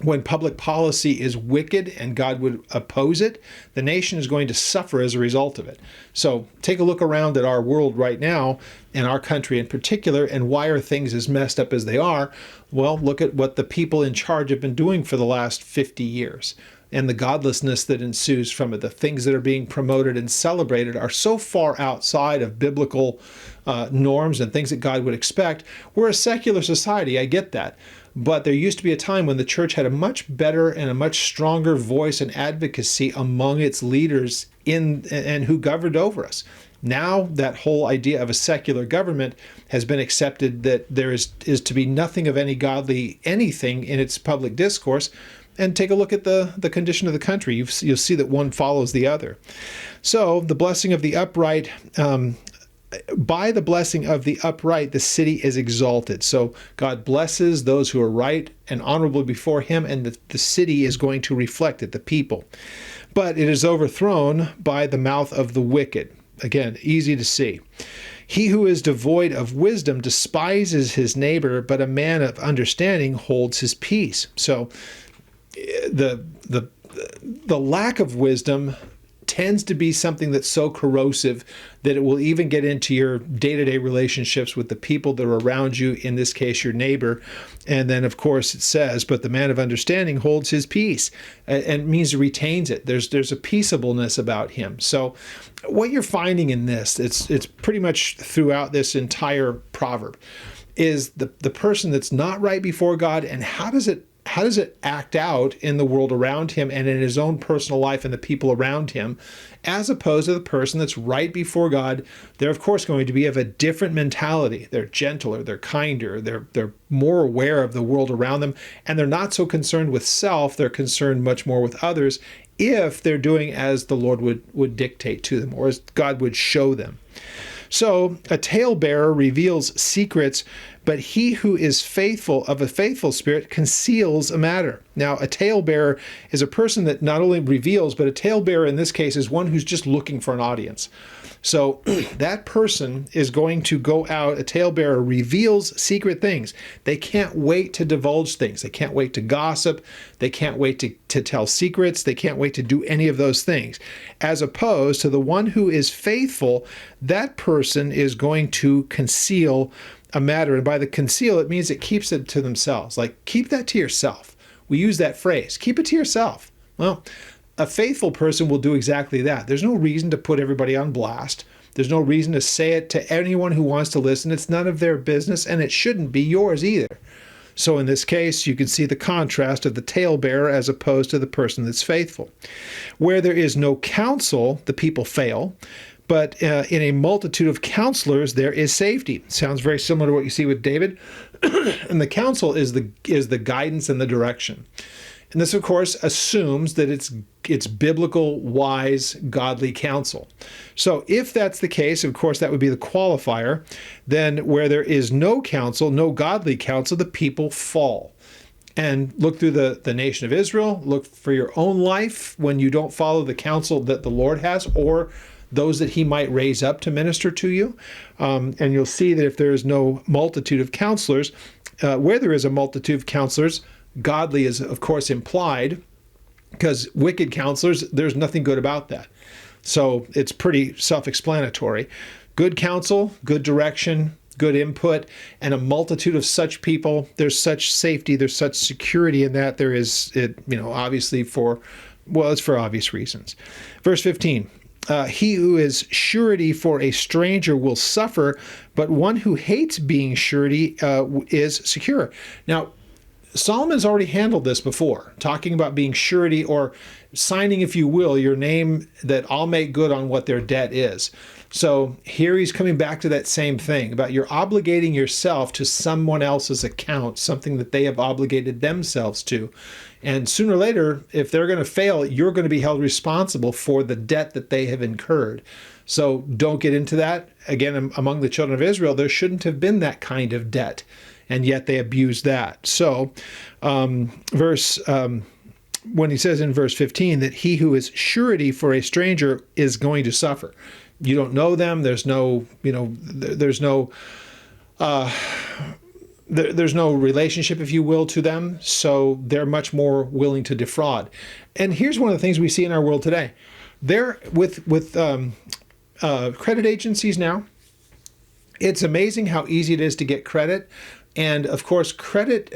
When public policy is wicked and God would oppose it, the nation is going to suffer as a result of it. So take a look around at our world right now, and our country in particular, and why are things as messed up as they are? Well, look at what the people in charge have been doing for the last 50 years. And the godlessness that ensues from it, the things that are being promoted and celebrated are so far outside of biblical norms and things that God would expect. We're a secular society, I get that. But there used to be a time when the church had a much better and a much stronger voice and advocacy among its leaders and who governed over us. Now that whole idea of a secular government has been accepted, that there is to be nothing of any godly anything in its public discourse. And take a look at the condition of the country. You'll see that one follows the other. So the blessing of the upright, by the blessing of the upright, the city is exalted. So God blesses those who are right and honorable before him, and the city is going to reflect it, the people. But it is overthrown by the mouth of the wicked. Again, easy to see. He who is devoid of wisdom despises his neighbor, but a man of understanding holds his peace. So the lack of wisdom tends to be something that's so corrosive that it will even get into your day-to-day relationships with the people that are around you, in this case, your neighbor. And then, of course, it says, but the man of understanding holds his peace, and it means he retains it. There's a peaceableness about him. So what you're finding in this, it's pretty much throughout this entire proverb, is the person that's not right before God, and how does it act out in the world around him and in his own personal life and the people around him, as opposed to the person that's right before God. They're, of course, going to be of a different mentality. They're gentler, they're kinder, they're more aware of the world around them, and they're not so concerned with self. They're concerned much more with others, if they're doing as the Lord would dictate to them, or as God would show them. So a talebearer reveals secrets, but he who is faithful, of a faithful spirit, conceals a matter. Now, a talebearer is a person that not only reveals, but a talebearer in this case is one who's just looking for an audience. So that person is going to go out. A talebearer reveals secret things. They can't wait to divulge things. They can't wait to gossip. They can't wait to tell secrets. They can't wait to do any of those things. As opposed to the one who is faithful, that person is going to conceal a matter. And by the conceal, it means it keeps it to themselves. Like, keep that to yourself. We use that phrase, keep it to yourself. Well, a faithful person will do exactly that. There's no reason to put everybody on blast. There's no reason to say it to anyone who wants to listen. It's none of their business, and it shouldn't be yours either. So in this case, you can see the contrast of the talebearer as opposed to the person that's faithful. Where there is no counsel, the people fail. But in a multitude of counselors, there is safety. Sounds very similar to what you see with David. And the counsel is the guidance and the direction. And this, of course, assumes that it's biblical, wise, godly counsel. So if that's the case, of course, that would be the qualifier. Then where there is no counsel, no godly counsel, the people fall. And look through the nation of Israel. Look for your own life when you don't follow the counsel that the Lord has, or those that he might raise up to minister to you. And you'll see that if there is no multitude of counselors, where there is a multitude of counselors, godly is, of course, implied, because wicked counselors, there's nothing good about that. So it's pretty self-explanatory. Good counsel, good direction, good input, and a multitude of such people. There's such safety, there's such security in that. There is, obviously it's for obvious reasons. Verse 15. He who is surety for a stranger will suffer, but one who hates being surety is secure. Now, Solomon's already handled this before, talking about being surety, or signing, if you will, your name that I'll make good on what their debt is. So here he's coming back to that same thing about you're obligating yourself to someone else's account, something that they have obligated themselves to. And sooner or later, if they're going to fail, you're going to be held responsible for the debt that they have incurred. So don't get into that. Again, among the children of Israel, there shouldn't have been that kind of debt, and yet they abused that. So when he says in verse 15 that he who is surety for a stranger is going to suffer. You don't know them. There's no relationship, if you will, to them. So they're much more willing to defraud. And here's one of the things we see in our world today. There with credit agencies now, it's amazing how easy it is to get credit. And of course, credit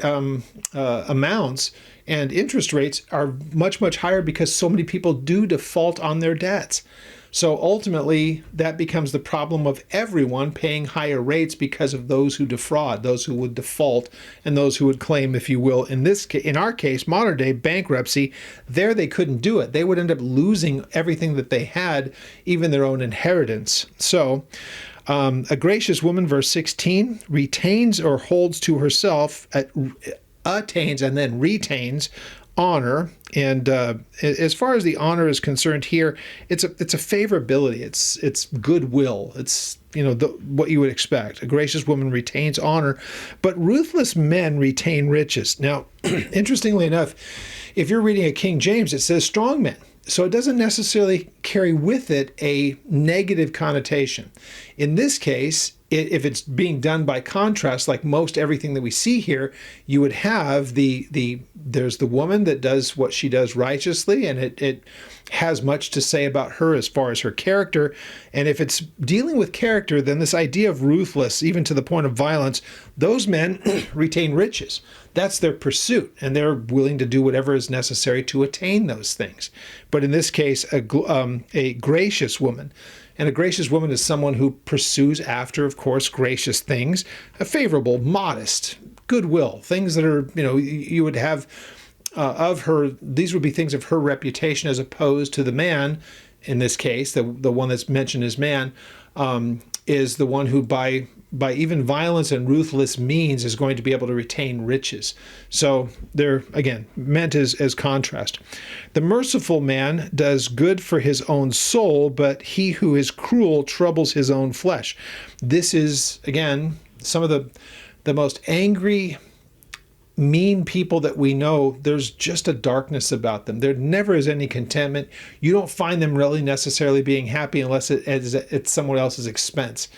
amounts and interest rates are much, much higher because so many people do default on their debts. So ultimately, that becomes the problem of everyone paying higher rates because of those who defraud, those who would default, and those who would claim, if you will, in our case, modern day bankruptcy. There they couldn't do it. They would end up losing everything that they had, even their own inheritance. So a gracious woman, verse 16, retains or holds to herself, attains and then retains honor. And as far as the honor is concerned here, it's a favorability. It's goodwill. It's what you would expect. A gracious woman retains honor, but ruthless men retain riches. Now, interestingly enough, if you're reading a King James, it says strong men. So it doesn't necessarily carry with it a negative connotation. In this case, if it's being done by contrast, like most everything that we see here, you would have there's the woman that does what she does righteously, and it has much to say about her as far as her character. And if it's dealing with character, then this idea of ruthless, even to the point of violence, those men retain riches. That's their pursuit, and they're willing to do whatever is necessary to attain those things. But in this case, a gracious woman. And a gracious woman is someone who pursues after, of course, gracious things, a favorable, modest, goodwill, things that are, you would have of her. These would be things of her reputation, as opposed to the man, in this case, the one that's mentioned as man, is the one who by even violence and ruthless means is going to be able to retain riches. So they're, again, meant as contrast. The merciful man does good for his own soul, but he who is cruel troubles his own flesh. This is, again, some of the most angry, mean people that we know. There's just a darkness about them. There never is any contentment. You don't find them really necessarily being happy unless it's at someone else's expense.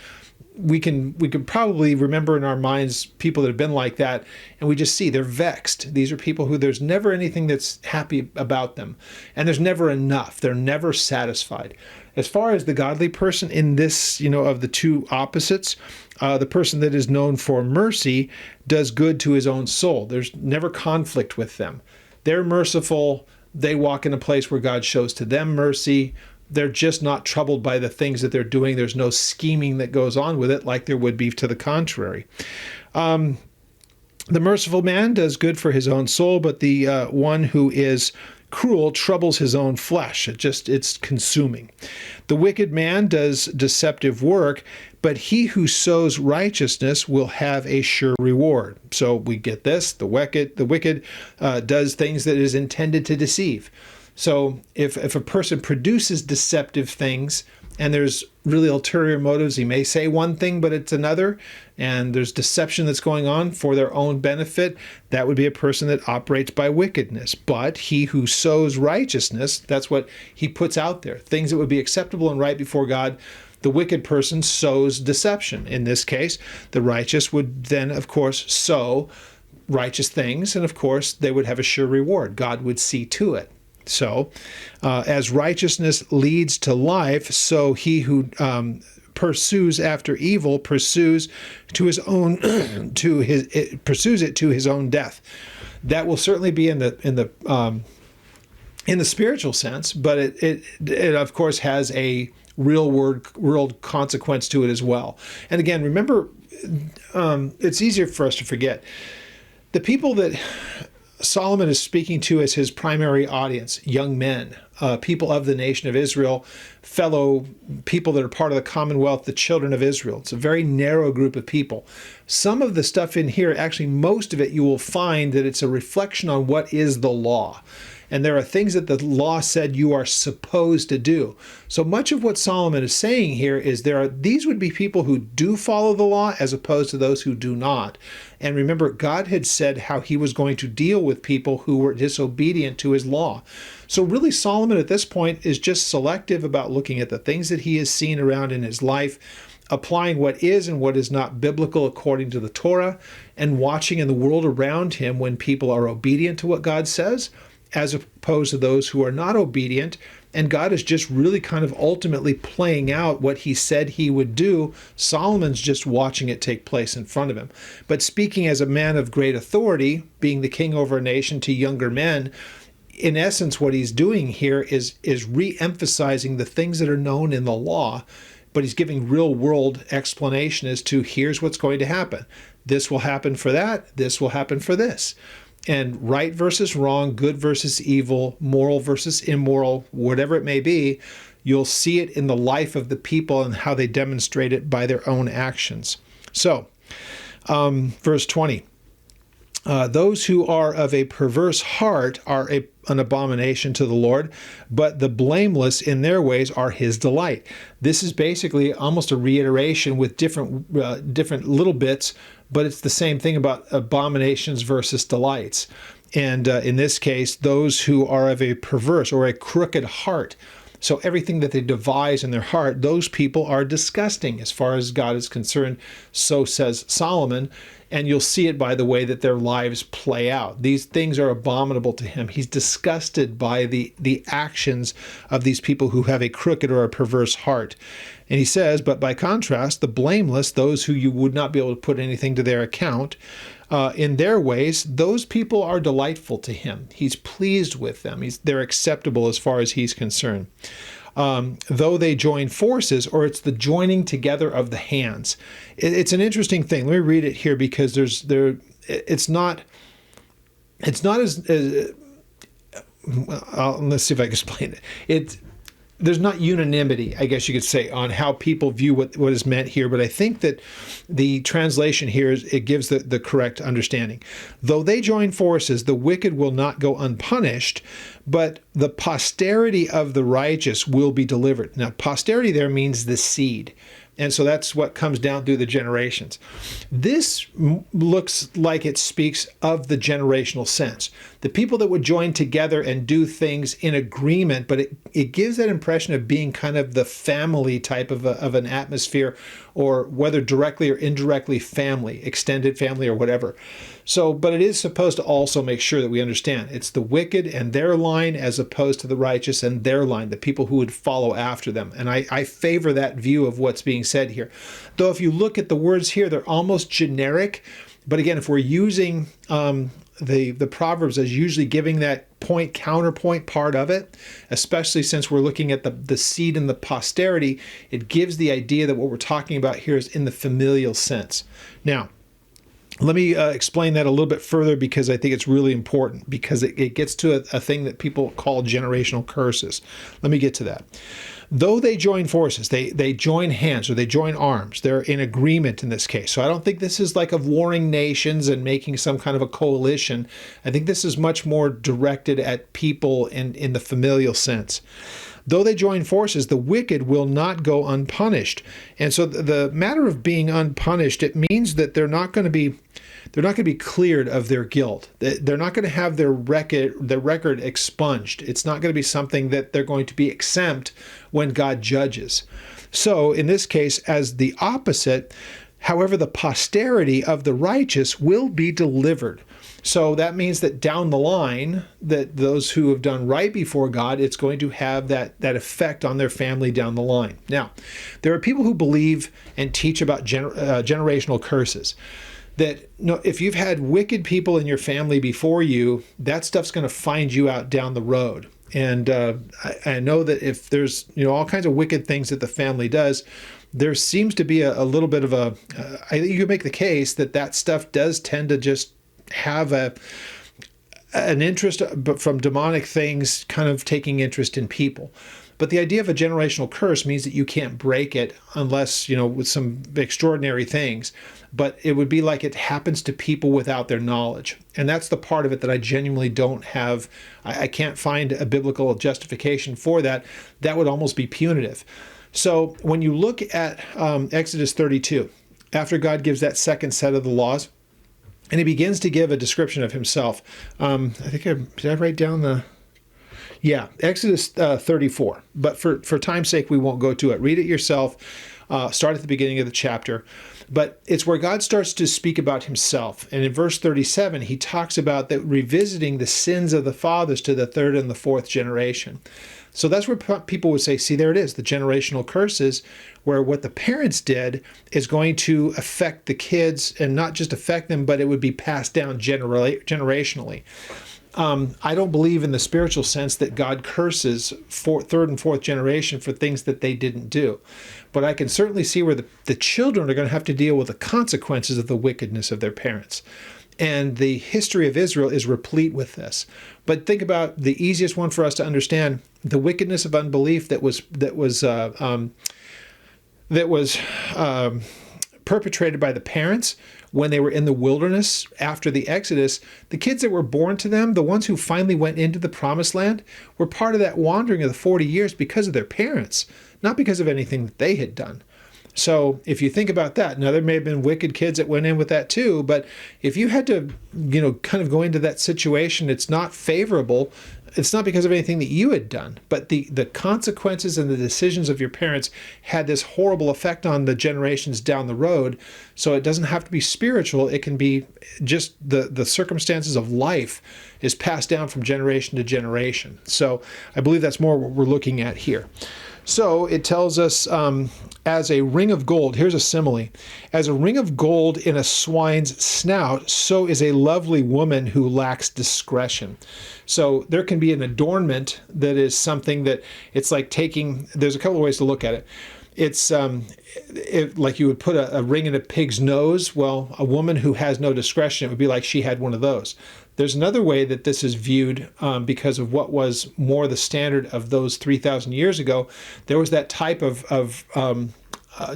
We could probably remember in our minds people that have been like that, and we just see they're vexed. These are people who there's never anything that's happy about them, and there's never enough. They're never satisfied. As far as the godly person in this, of the two opposites, the person that is known for mercy does good to his own soul. There's never conflict with them. They're merciful. They walk in a place where God shows to them mercy. They're just not troubled by the things that they're doing. There's no scheming that goes on with it like there would be to the contrary. The merciful man does good for his own soul, but the one who is cruel troubles his own flesh. It's consuming. The wicked man does deceptive work, but he who sows righteousness will have a sure reward. So we get this. The wicked does things that is intended to deceive. So if a person produces deceptive things and there's really ulterior motives, he may say one thing, but it's another, and there's deception that's going on for their own benefit, that would be a person that operates by wickedness. But he who sows righteousness, that's what he puts out there, things that would be acceptable and right before God. The wicked person sows deception. In this case, the righteous would then, of course, sow righteous things, and of course, they would have a sure reward. God would see to it. So, as righteousness leads to life, so he who pursues after evil pursues to his own pursues it to his own death. That will certainly be in the spiritual sense, but it of course has a real world consequence to it as well. And again, remember, it's easier for us to forget the people that Solomon is speaking to as his primary audience: young men, people of the nation of Israel, fellow people that are part of the commonwealth, the children of Israel. It's a very narrow group of people. Some of the stuff in here, actually most of it, you will find that it's a reflection on what is the law. And there are things that the law said you are supposed to do. So much of what Solomon is saying here is these would be people who do follow the law as opposed to those who do not. And remember, God had said how he was going to deal with people who were disobedient to his law. So really, Solomon at this point is just selective about looking at the things that he has seen around in his life, applying what is and what is not biblical according to the Torah, and watching in the world around him when people are obedient to what God says, as opposed to those who are not obedient. And God is just really kind of ultimately playing out what he said he would do. Solomon's just watching it take place in front of him. But speaking as a man of great authority, being the king over a nation to younger men, in essence, what he's doing here is re-emphasizing the things that are known in the law, but he's giving real-world explanation as to here's what's going to happen. This will happen for that. This will happen for this. And right versus wrong, good versus evil, moral versus immoral, whatever it may be, you'll see it in the life of the people and how they demonstrate it by their own actions. So, verse 20. Those who are of a perverse heart are an abomination to the Lord, but the blameless in their ways are his delight. This is basically almost a reiteration with different little bits, but it's the same thing about abominations versus delights. And in this case, those who are of a perverse or a crooked heart. So everything that they devise in their heart, those people are disgusting as far as God is concerned, so says Solomon. And you'll see it by the way that their lives play out. These things are abominable to him. He's disgusted by the actions of these people who have a crooked or a perverse heart. And he says, but by contrast, the blameless, those who you would not be able to put anything to their account, in their ways, those people are delightful to him. He's pleased with them. They're acceptable as far as he's concerned. Though they join forces, or it's the joining together of the hands. It's an interesting thing. Let me read it here because it's not as let's see if I can explain it. There's not unanimity, I guess you could say, on how people view what is meant here, but I think that the translation here it gives the correct understanding. Though they join forces, the wicked will not go unpunished, but the posterity of the righteous will be delivered. Now, posterity there means the seed. And so that's what comes down through the generations. This looks like it speaks of the generational sense. The people that would join together and do things in agreement, but it gives that impression of being kind of the family type of an atmosphere, or whether directly or indirectly family, extended family or whatever. So, but it is supposed to also make sure that we understand it's the wicked and their line as opposed to the righteous and their line, the people who would follow after them. And I favor that view of what's being said here. Though if you look at the words here, they're almost generic. But again, if we're using the Proverbs as usually giving that counterpoint part of it, especially since we're looking at the seed and the posterity, it gives the idea that what we're talking about here is in the familial sense. Now, let me explain that a little bit further because I think it's really important, because it gets to a thing that people call generational curses. Let me get to that. Though they join forces, they join hands or they join arms. They're in agreement in this case. So I don't think this is like of warring nations and making some kind of a coalition. I think this is much more directed at people in the familial sense. Though they join forces, the wicked will not go unpunished. And so the matter of being unpunished, it means that they're not going to be cleared of their guilt. They're not going to have their record expunged. It's not going to be something that they're going to be exempt when God judges. So in this case, as the opposite, however, the posterity of the righteous will be delivered. So that means that down the line, that those who have done right before God, it's going to have that effect on their family down the line. Now, there are people who believe and teach about generational curses. That if you've had wicked people in your family before you, that stuff's going to find you out down the road. And I know that if there's all kinds of wicked things that the family does, there seems to be a little bit of I think you could make the case that stuff does tend to just have an interest, but from demonic things kind of taking interest in people. But the idea of a generational curse means that you can't break it unless, with some extraordinary things. But it would be like it happens to people without their knowledge. And that's the part of it that I genuinely don't have. I can't find a biblical justification for that. That would almost be punitive. So when you look at Exodus 32, after God gives that second set of the laws, and he begins to give a description of himself. Did I write down the... Yeah, Exodus 34. But for time's sake, we won't go to it. Read it yourself. Start at the beginning of the chapter. But it's where God starts to speak about himself. And in verse 37, he talks about that revisiting the sins of the fathers to the third and the fourth generation. So that's where people would say, see, there it is, the generational curses, where what the parents did is going to affect the kids, and not just affect them, but it would be passed down generationally. I don't believe in the spiritual sense that God curses third and fourth generation for things that they didn't do. But I can certainly see where the children are going to have to deal with the consequences of the wickedness of their parents. And the history of Israel is replete with this. But think about the easiest one for us to understand: the wickedness of unbelief that was perpetrated by the parents when they were in the wilderness after the Exodus. The kids that were born to them, the ones who finally went into the promised land, were part of that wandering of the 40 years because of their parents, not because of anything that they had done. So if you think about that, now there may have been wicked kids that went in with that too, but if you had to, kind of go into that situation, it's not favorable. It's not because of anything that you had done, but the consequences and the decisions of your parents had this horrible effect on the generations down the road. So it doesn't have to be spiritual. It can be just the circumstances of life is passed down from generation to generation. So I believe that's more what we're looking at here. So it tells us, as a ring of gold, here's a simile, as a ring of gold in a swine's snout, so is a lovely woman who lacks discretion. So there can be an adornment that is something that it's like there's a couple of ways to look at it. It's like you would put a ring in a pig's nose. Well, a woman who has no discretion, it would be like she had one of those. There's another way that this is viewed because of what was more the standard of those 3,000 years ago. There was that type of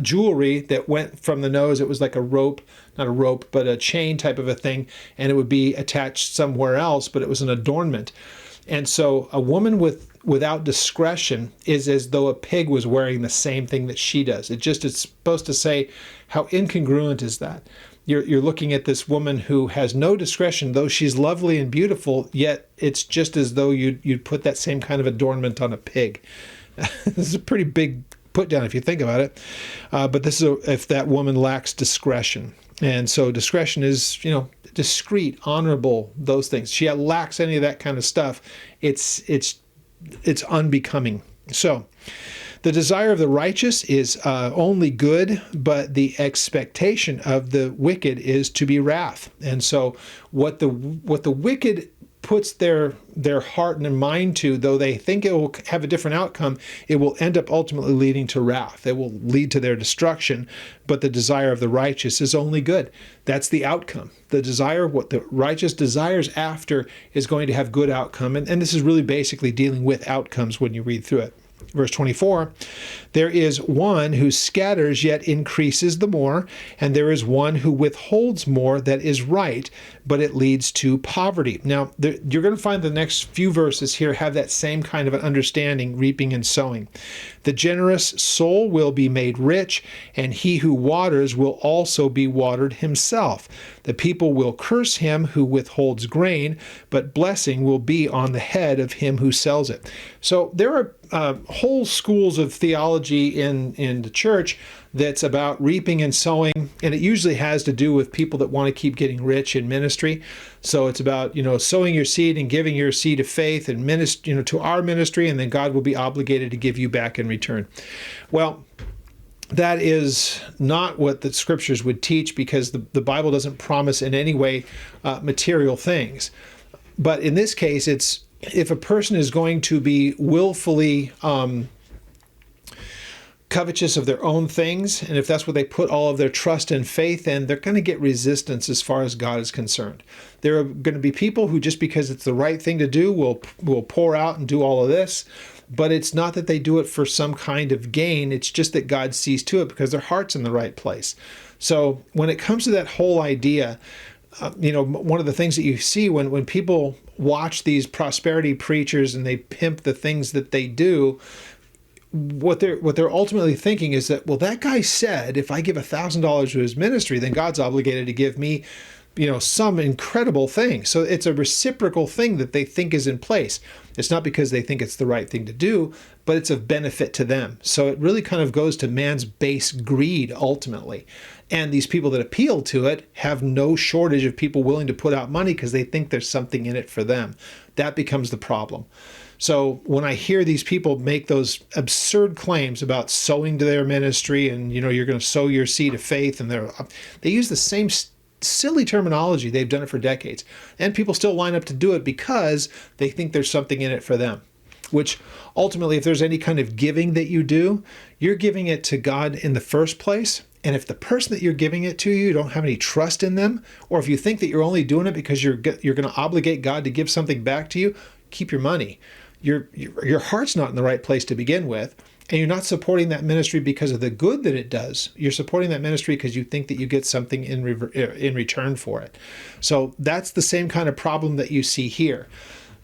jewelry that went from the nose. It was like a rope, not a rope, but a chain type of a thing, and it would be attached somewhere else, but it was an adornment. And so a woman without discretion is as though a pig was wearing the same thing that she does. It's supposed to say, how incongruent is that? You're looking at this woman who has no discretion, though she's lovely and beautiful, yet it's just as though you'd put that same kind of adornment on a pig. This is a pretty big put down if you think about it. But this is if that woman lacks discretion. And so discretion is, discreet, honorable, those things. She lacks any of that kind of stuff. It's unbecoming. So the desire of the righteous is only good, but the expectation of the wicked is to be wrath. And so what the wicked puts their heart and mind to, though they think it will have a different outcome, it will end up ultimately leading to wrath. It will lead to their destruction, but the desire of the righteous is only good. That's the outcome. The desire, what the righteous desires after, is going to have good outcome. And this is really basically dealing with outcomes when you read through it. Verse 24, there is one who scatters yet increases the more, and there is one who withholds more that is right, but it leads to poverty. Now, you're going to find the next few verses here have that same kind of an understanding, reaping and sowing. The generous soul will be made rich, and he who waters will also be watered himself. The people will curse him who withholds grain, but blessing will be on the head of him who sells it. So there are whole schools of theology in the church that's about reaping and sowing, and it usually has to do with people that want to keep getting rich in ministry. So it's about, sowing your seed and giving your seed of faith and to our ministry, and then God will be obligated to give you back in return. Well, that is not what the scriptures would teach, because the Bible doesn't promise in any way material things. But in this case, it's if a person is going to be willfully covetous of their own things, and if that's what they put all of their trust and faith in, they're going to get resistance as far as God is concerned. There are going to be people who, just because it's the right thing to do, will pour out and do all of this. But it's not that they do it for some kind of gain. It's just that God sees to it because their heart's in the right place. So when it comes to that whole idea, one of the things that you see when people watch these prosperity preachers and they pimp the things that they do, what they're ultimately thinking is that, well, that guy said if I give $1,000 to his ministry, then God's obligated to give me some incredible thing. So it's a reciprocal thing that they think is in place. It's not because they think it's the right thing to do, but it's of benefit to them. So it really kind of goes to man's base greed ultimately. And these people that appeal to it have no shortage of people willing to put out money because they think there's something in it for them. That becomes the problem. So when I hear these people make those absurd claims about sowing to their ministry and, you're going to sow your seed of faith, and they use the same silly terminology. They've done it for decades. And people still line up to do it because they think there's something in it for them. Which ultimately, if there's any kind of giving that you do, you're giving it to God in the first place. And if the person that you're giving it to, you don't have any trust in them, or if you think that you're only doing it because you're going to obligate God to give something back to you, keep your money. Your heart's not in the right place to begin with, and you're not supporting that ministry because of the good that it does. You're supporting that ministry because you think that you get something in return for it. So that's the same kind of problem that you see here.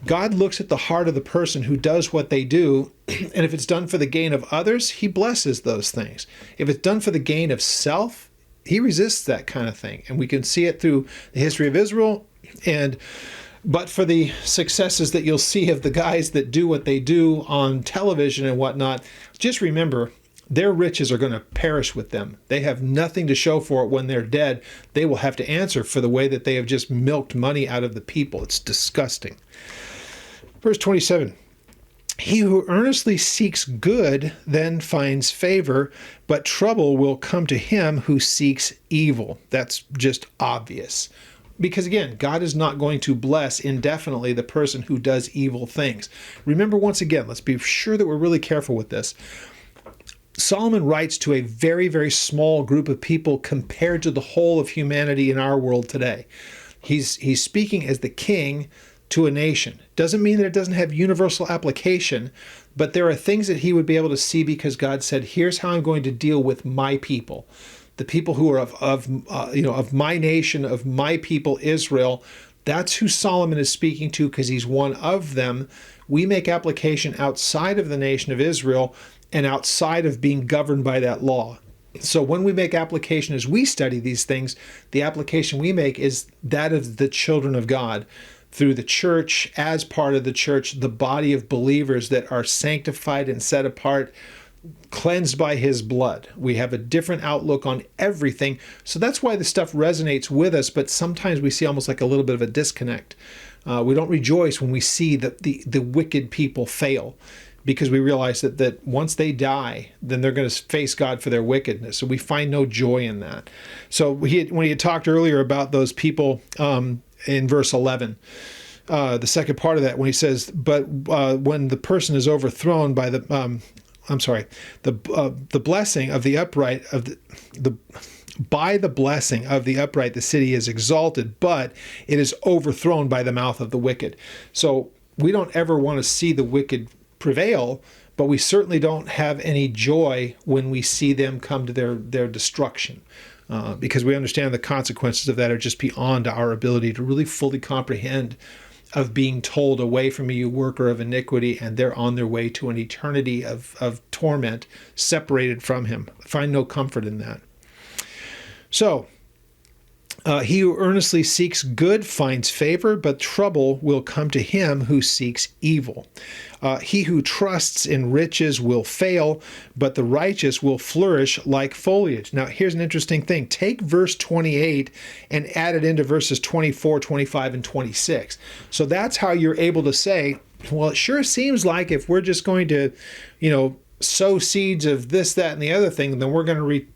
God looks at the heart of the person who does what they do, and if it's done for the gain of others, he blesses those things. If it's done for the gain of self, he resists that kind of thing. And we can see it through the history of Israel. But for the successes that you'll see of the guys that do what they do on television and whatnot, just remember, their riches are going to perish with them. They have nothing to show for it when they're dead. They will have to answer for the way that they have just milked money out of the people. It's disgusting. Verse 27, he who earnestly seeks good then finds favor, but trouble will come to him who seeks evil. That's just obvious. Because again, God is not going to bless indefinitely the person who does evil things. Remember, once again, let's be sure that we're really careful with this. Solomon writes to a very, very small group of people compared to the whole of humanity in our world today. He's speaking as the king to a nation. Doesn't mean that it doesn't have universal application, but there are things that he would be able to see because God said, here's how I'm going to deal with my people. The people who are of my nation, of my people, Israel. That's who Solomon is speaking to because he's one of them. We make application outside of the nation of Israel and outside of being governed by that law. So when we make application as we study these things, the application we make is that of the children of God through the church, as part of the church, the body of believers that are sanctified and set apart, cleansed by his blood. We have a different outlook on everything. So that's why the stuff resonates with us, but sometimes we see almost like a little bit of a disconnect. We don't rejoice when we see the wicked people fail, because we realize that once they die, then they're going to face God for their wickedness. So we find no joy in that. So when he had talked earlier about those people in verse 11, the second part of that, when he says, but when the person is overthrown by the blessing of the upright by the blessing of the upright, the city is exalted, but it is overthrown by the mouth of the wicked. So we don't ever want to see the wicked prevail, but we certainly don't have any joy when we see them come to their destruction, because we understand the consequences of that are just beyond our ability to really fully comprehend, of being told, away from me, you worker of iniquity, and they're on their way to an eternity of torment, separated from him. Find no comfort in that. So, he who earnestly seeks good finds favor, but trouble will come to him who seeks evil. He who trusts in riches will fail, but the righteous will flourish like foliage. Now, here's an interesting thing. Take verse 28 and add it into verses 24, 25, and 26. So that's how you're able to say, well, it sure seems like if we're just going to, sow seeds of this, that, and the other thing, then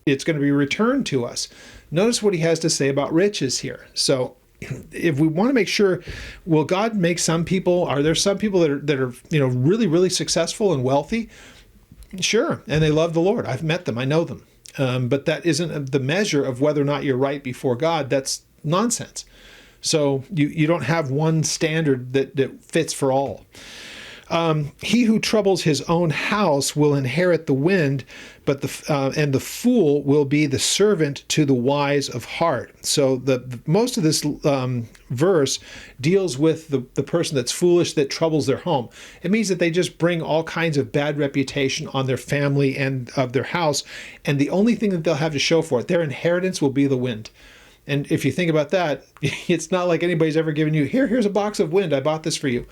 it's going to be returned to us. Notice what he has to say about riches here. So if we want to make sure, will God make some people, are there some people that are really, really successful and wealthy? Sure. And they love the Lord. I've met them. I know them. But that isn't the measure of whether or not you're right before God. That's nonsense. So you don't have one standard that fits for all. He who troubles his own house will inherit the wind, but the fool will be the servant to the wise of heart. So most of this verse deals with the person that's foolish, that troubles their home. It means that they just bring all kinds of bad reputation on their family and of their house, and the only thing that they'll have to show for it, their inheritance, will be the wind. And if you think about that, it's not like anybody's ever given you, here's a box of wind, I bought this for you.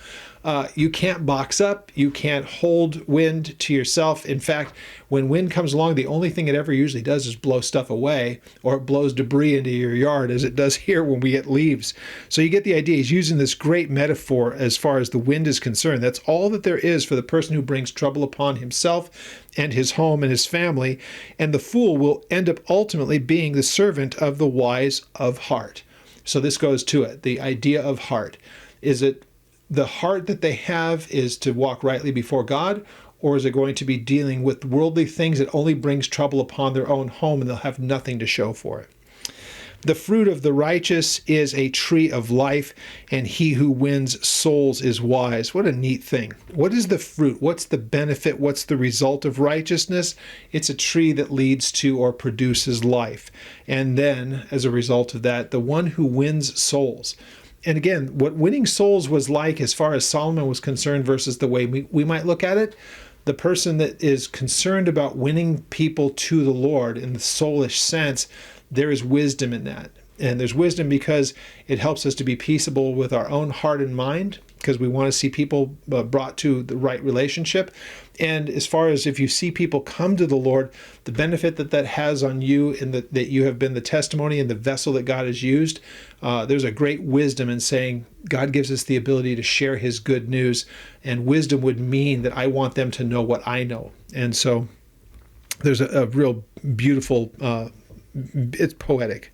You can't box up, you can't hold wind to yourself. In fact, when wind comes along, the only thing it ever usually does is blow stuff away, or it blows debris into your yard, as it does here when we get leaves. So you get the idea. He's using this great metaphor as far as the wind is concerned. That's all that there is for the person who brings trouble upon himself and his home and his family, and the fool will end up ultimately being the servant of the wise of heart. So this goes to it, the idea of heart. Is it the heart that they have is to walk rightly before God, or is it going to be dealing with worldly things that only brings trouble upon their own home and they'll have nothing to show for it? The fruit of the righteous is a tree of life, and he who wins souls is wise. What a neat thing. What is the fruit? What's the benefit? What's the result of righteousness? It's a tree that leads to or produces life. And then, as a result of that, the one who wins souls. And again, what winning souls was like as far as Solomon was concerned versus the way we might look at it, the person that is concerned about winning people to the Lord in the soulish sense, there is wisdom in that. And there's wisdom because it helps us to be peaceable with our own heart and mind, because we want to see people brought to the right relationship. And as far as if you see people come to the Lord, the benefit that that has on you, and that you have been the testimony and the vessel that God has used, there's a great wisdom in saying God gives us the ability to share his good news. And wisdom would mean that I want them to know what I know. And so there's a real beautiful, it's poetic.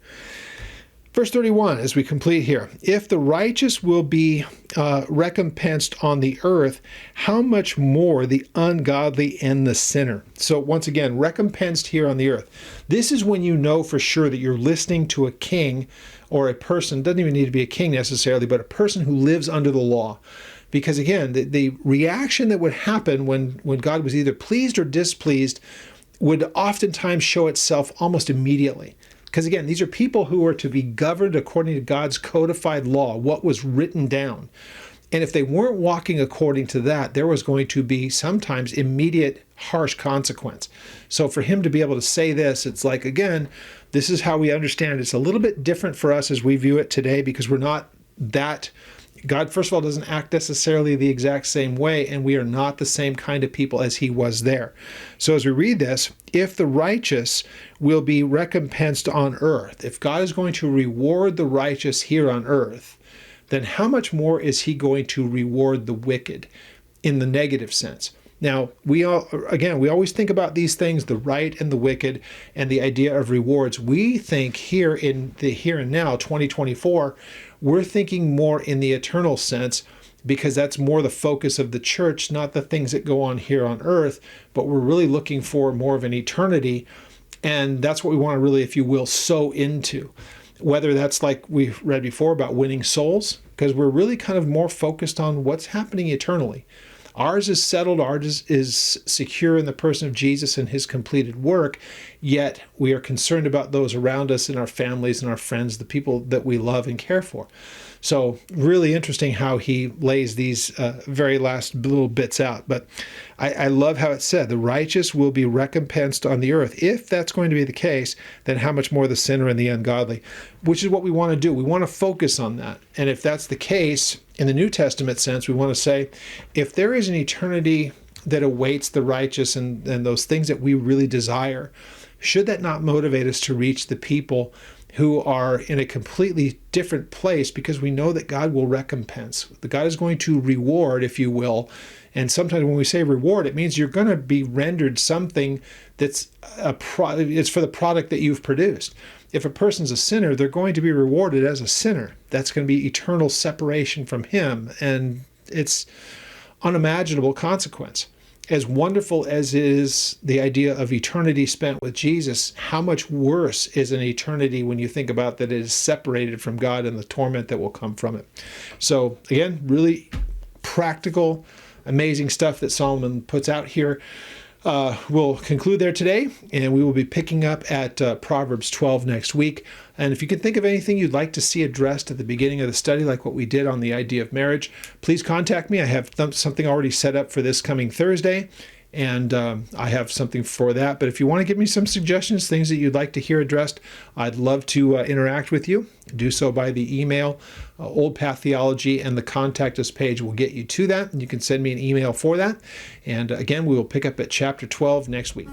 Verse 31, as we complete here, if the righteous will be recompensed on the earth, how much more the ungodly and the sinner? So once again, recompensed here on the earth. This is when you know for sure that you're listening to a king or a person, doesn't even need to be a king necessarily, but a person who lives under the law. Because again, the reaction that would happen when God was either pleased or displeased would oftentimes show itself almost immediately. Because again, these are people who are to be governed according to God's codified law, what was written down. And if they weren't walking according to that, there was going to be sometimes immediate harsh consequence. So for him to be able to say this, it's like, again, this is how we understand it. It's a little bit different for us as we view it today, because we're not that. God, first of all, doesn't act necessarily the exact same way, and we are not the same kind of people as he was there. So as we read this, if the righteous will be recompensed on earth, if God is going to reward the righteous here on earth, then how much more is he going to reward the wicked in the negative sense? Now, we always think about these things, the right and the wicked, and the idea of rewards. We think here in the here and now, 2024, we're thinking more in the eternal sense, because that's more the focus of the church, not the things that go on here on earth, but we're really looking for more of an eternity. And that's what we want to really, if you will, sow into. Whether that's like we read before about winning souls, because we're really kind of more focused on what's happening eternally. Ours is settled, ours is secure in the person of Jesus and his completed work, yet we are concerned about those around us and our families and our friends, the people that we love and care for. So really interesting how he lays these very last little bits out. But I love how it said, the righteous will be recompensed on the earth. If that's going to be the case, then how much more the sinner and the ungodly, which is what we want to do. We want to focus on that. And if that's the case, in the New Testament sense, we want to say, if there is an eternity that awaits the righteous and those things that we really desire, should that not motivate us to reach the people who are in a completely different place, because we know that God will recompense. That God is going to reward, if you will. And sometimes when we say reward, it means you're going to be rendered something that's it's for the product that you've produced. If a person's a sinner, they're going to be rewarded as a sinner. That's going to be eternal separation from him, and it's unimaginable consequence. As wonderful as is the idea of eternity spent with Jesus, how much worse is an eternity when you think about that it is separated from God and the torment that will come from it. So again, really practical, amazing stuff that Solomon puts out here. We'll conclude there today, and we will be picking up at Proverbs 12 next week. And if you can think of anything you'd like to see addressed at the beginning of the study, like what we did on the idea of marriage, please contact me. I have something already set up for this coming Thursday, and I have something for that. But if you want to give me some suggestions, things that you'd like to hear addressed, I'd love to interact with you. Do so by the email, Old Path Theology, and the Contact Us page will get you to that. And you can send me an email for that. And again, we will pick up at chapter 12 next week.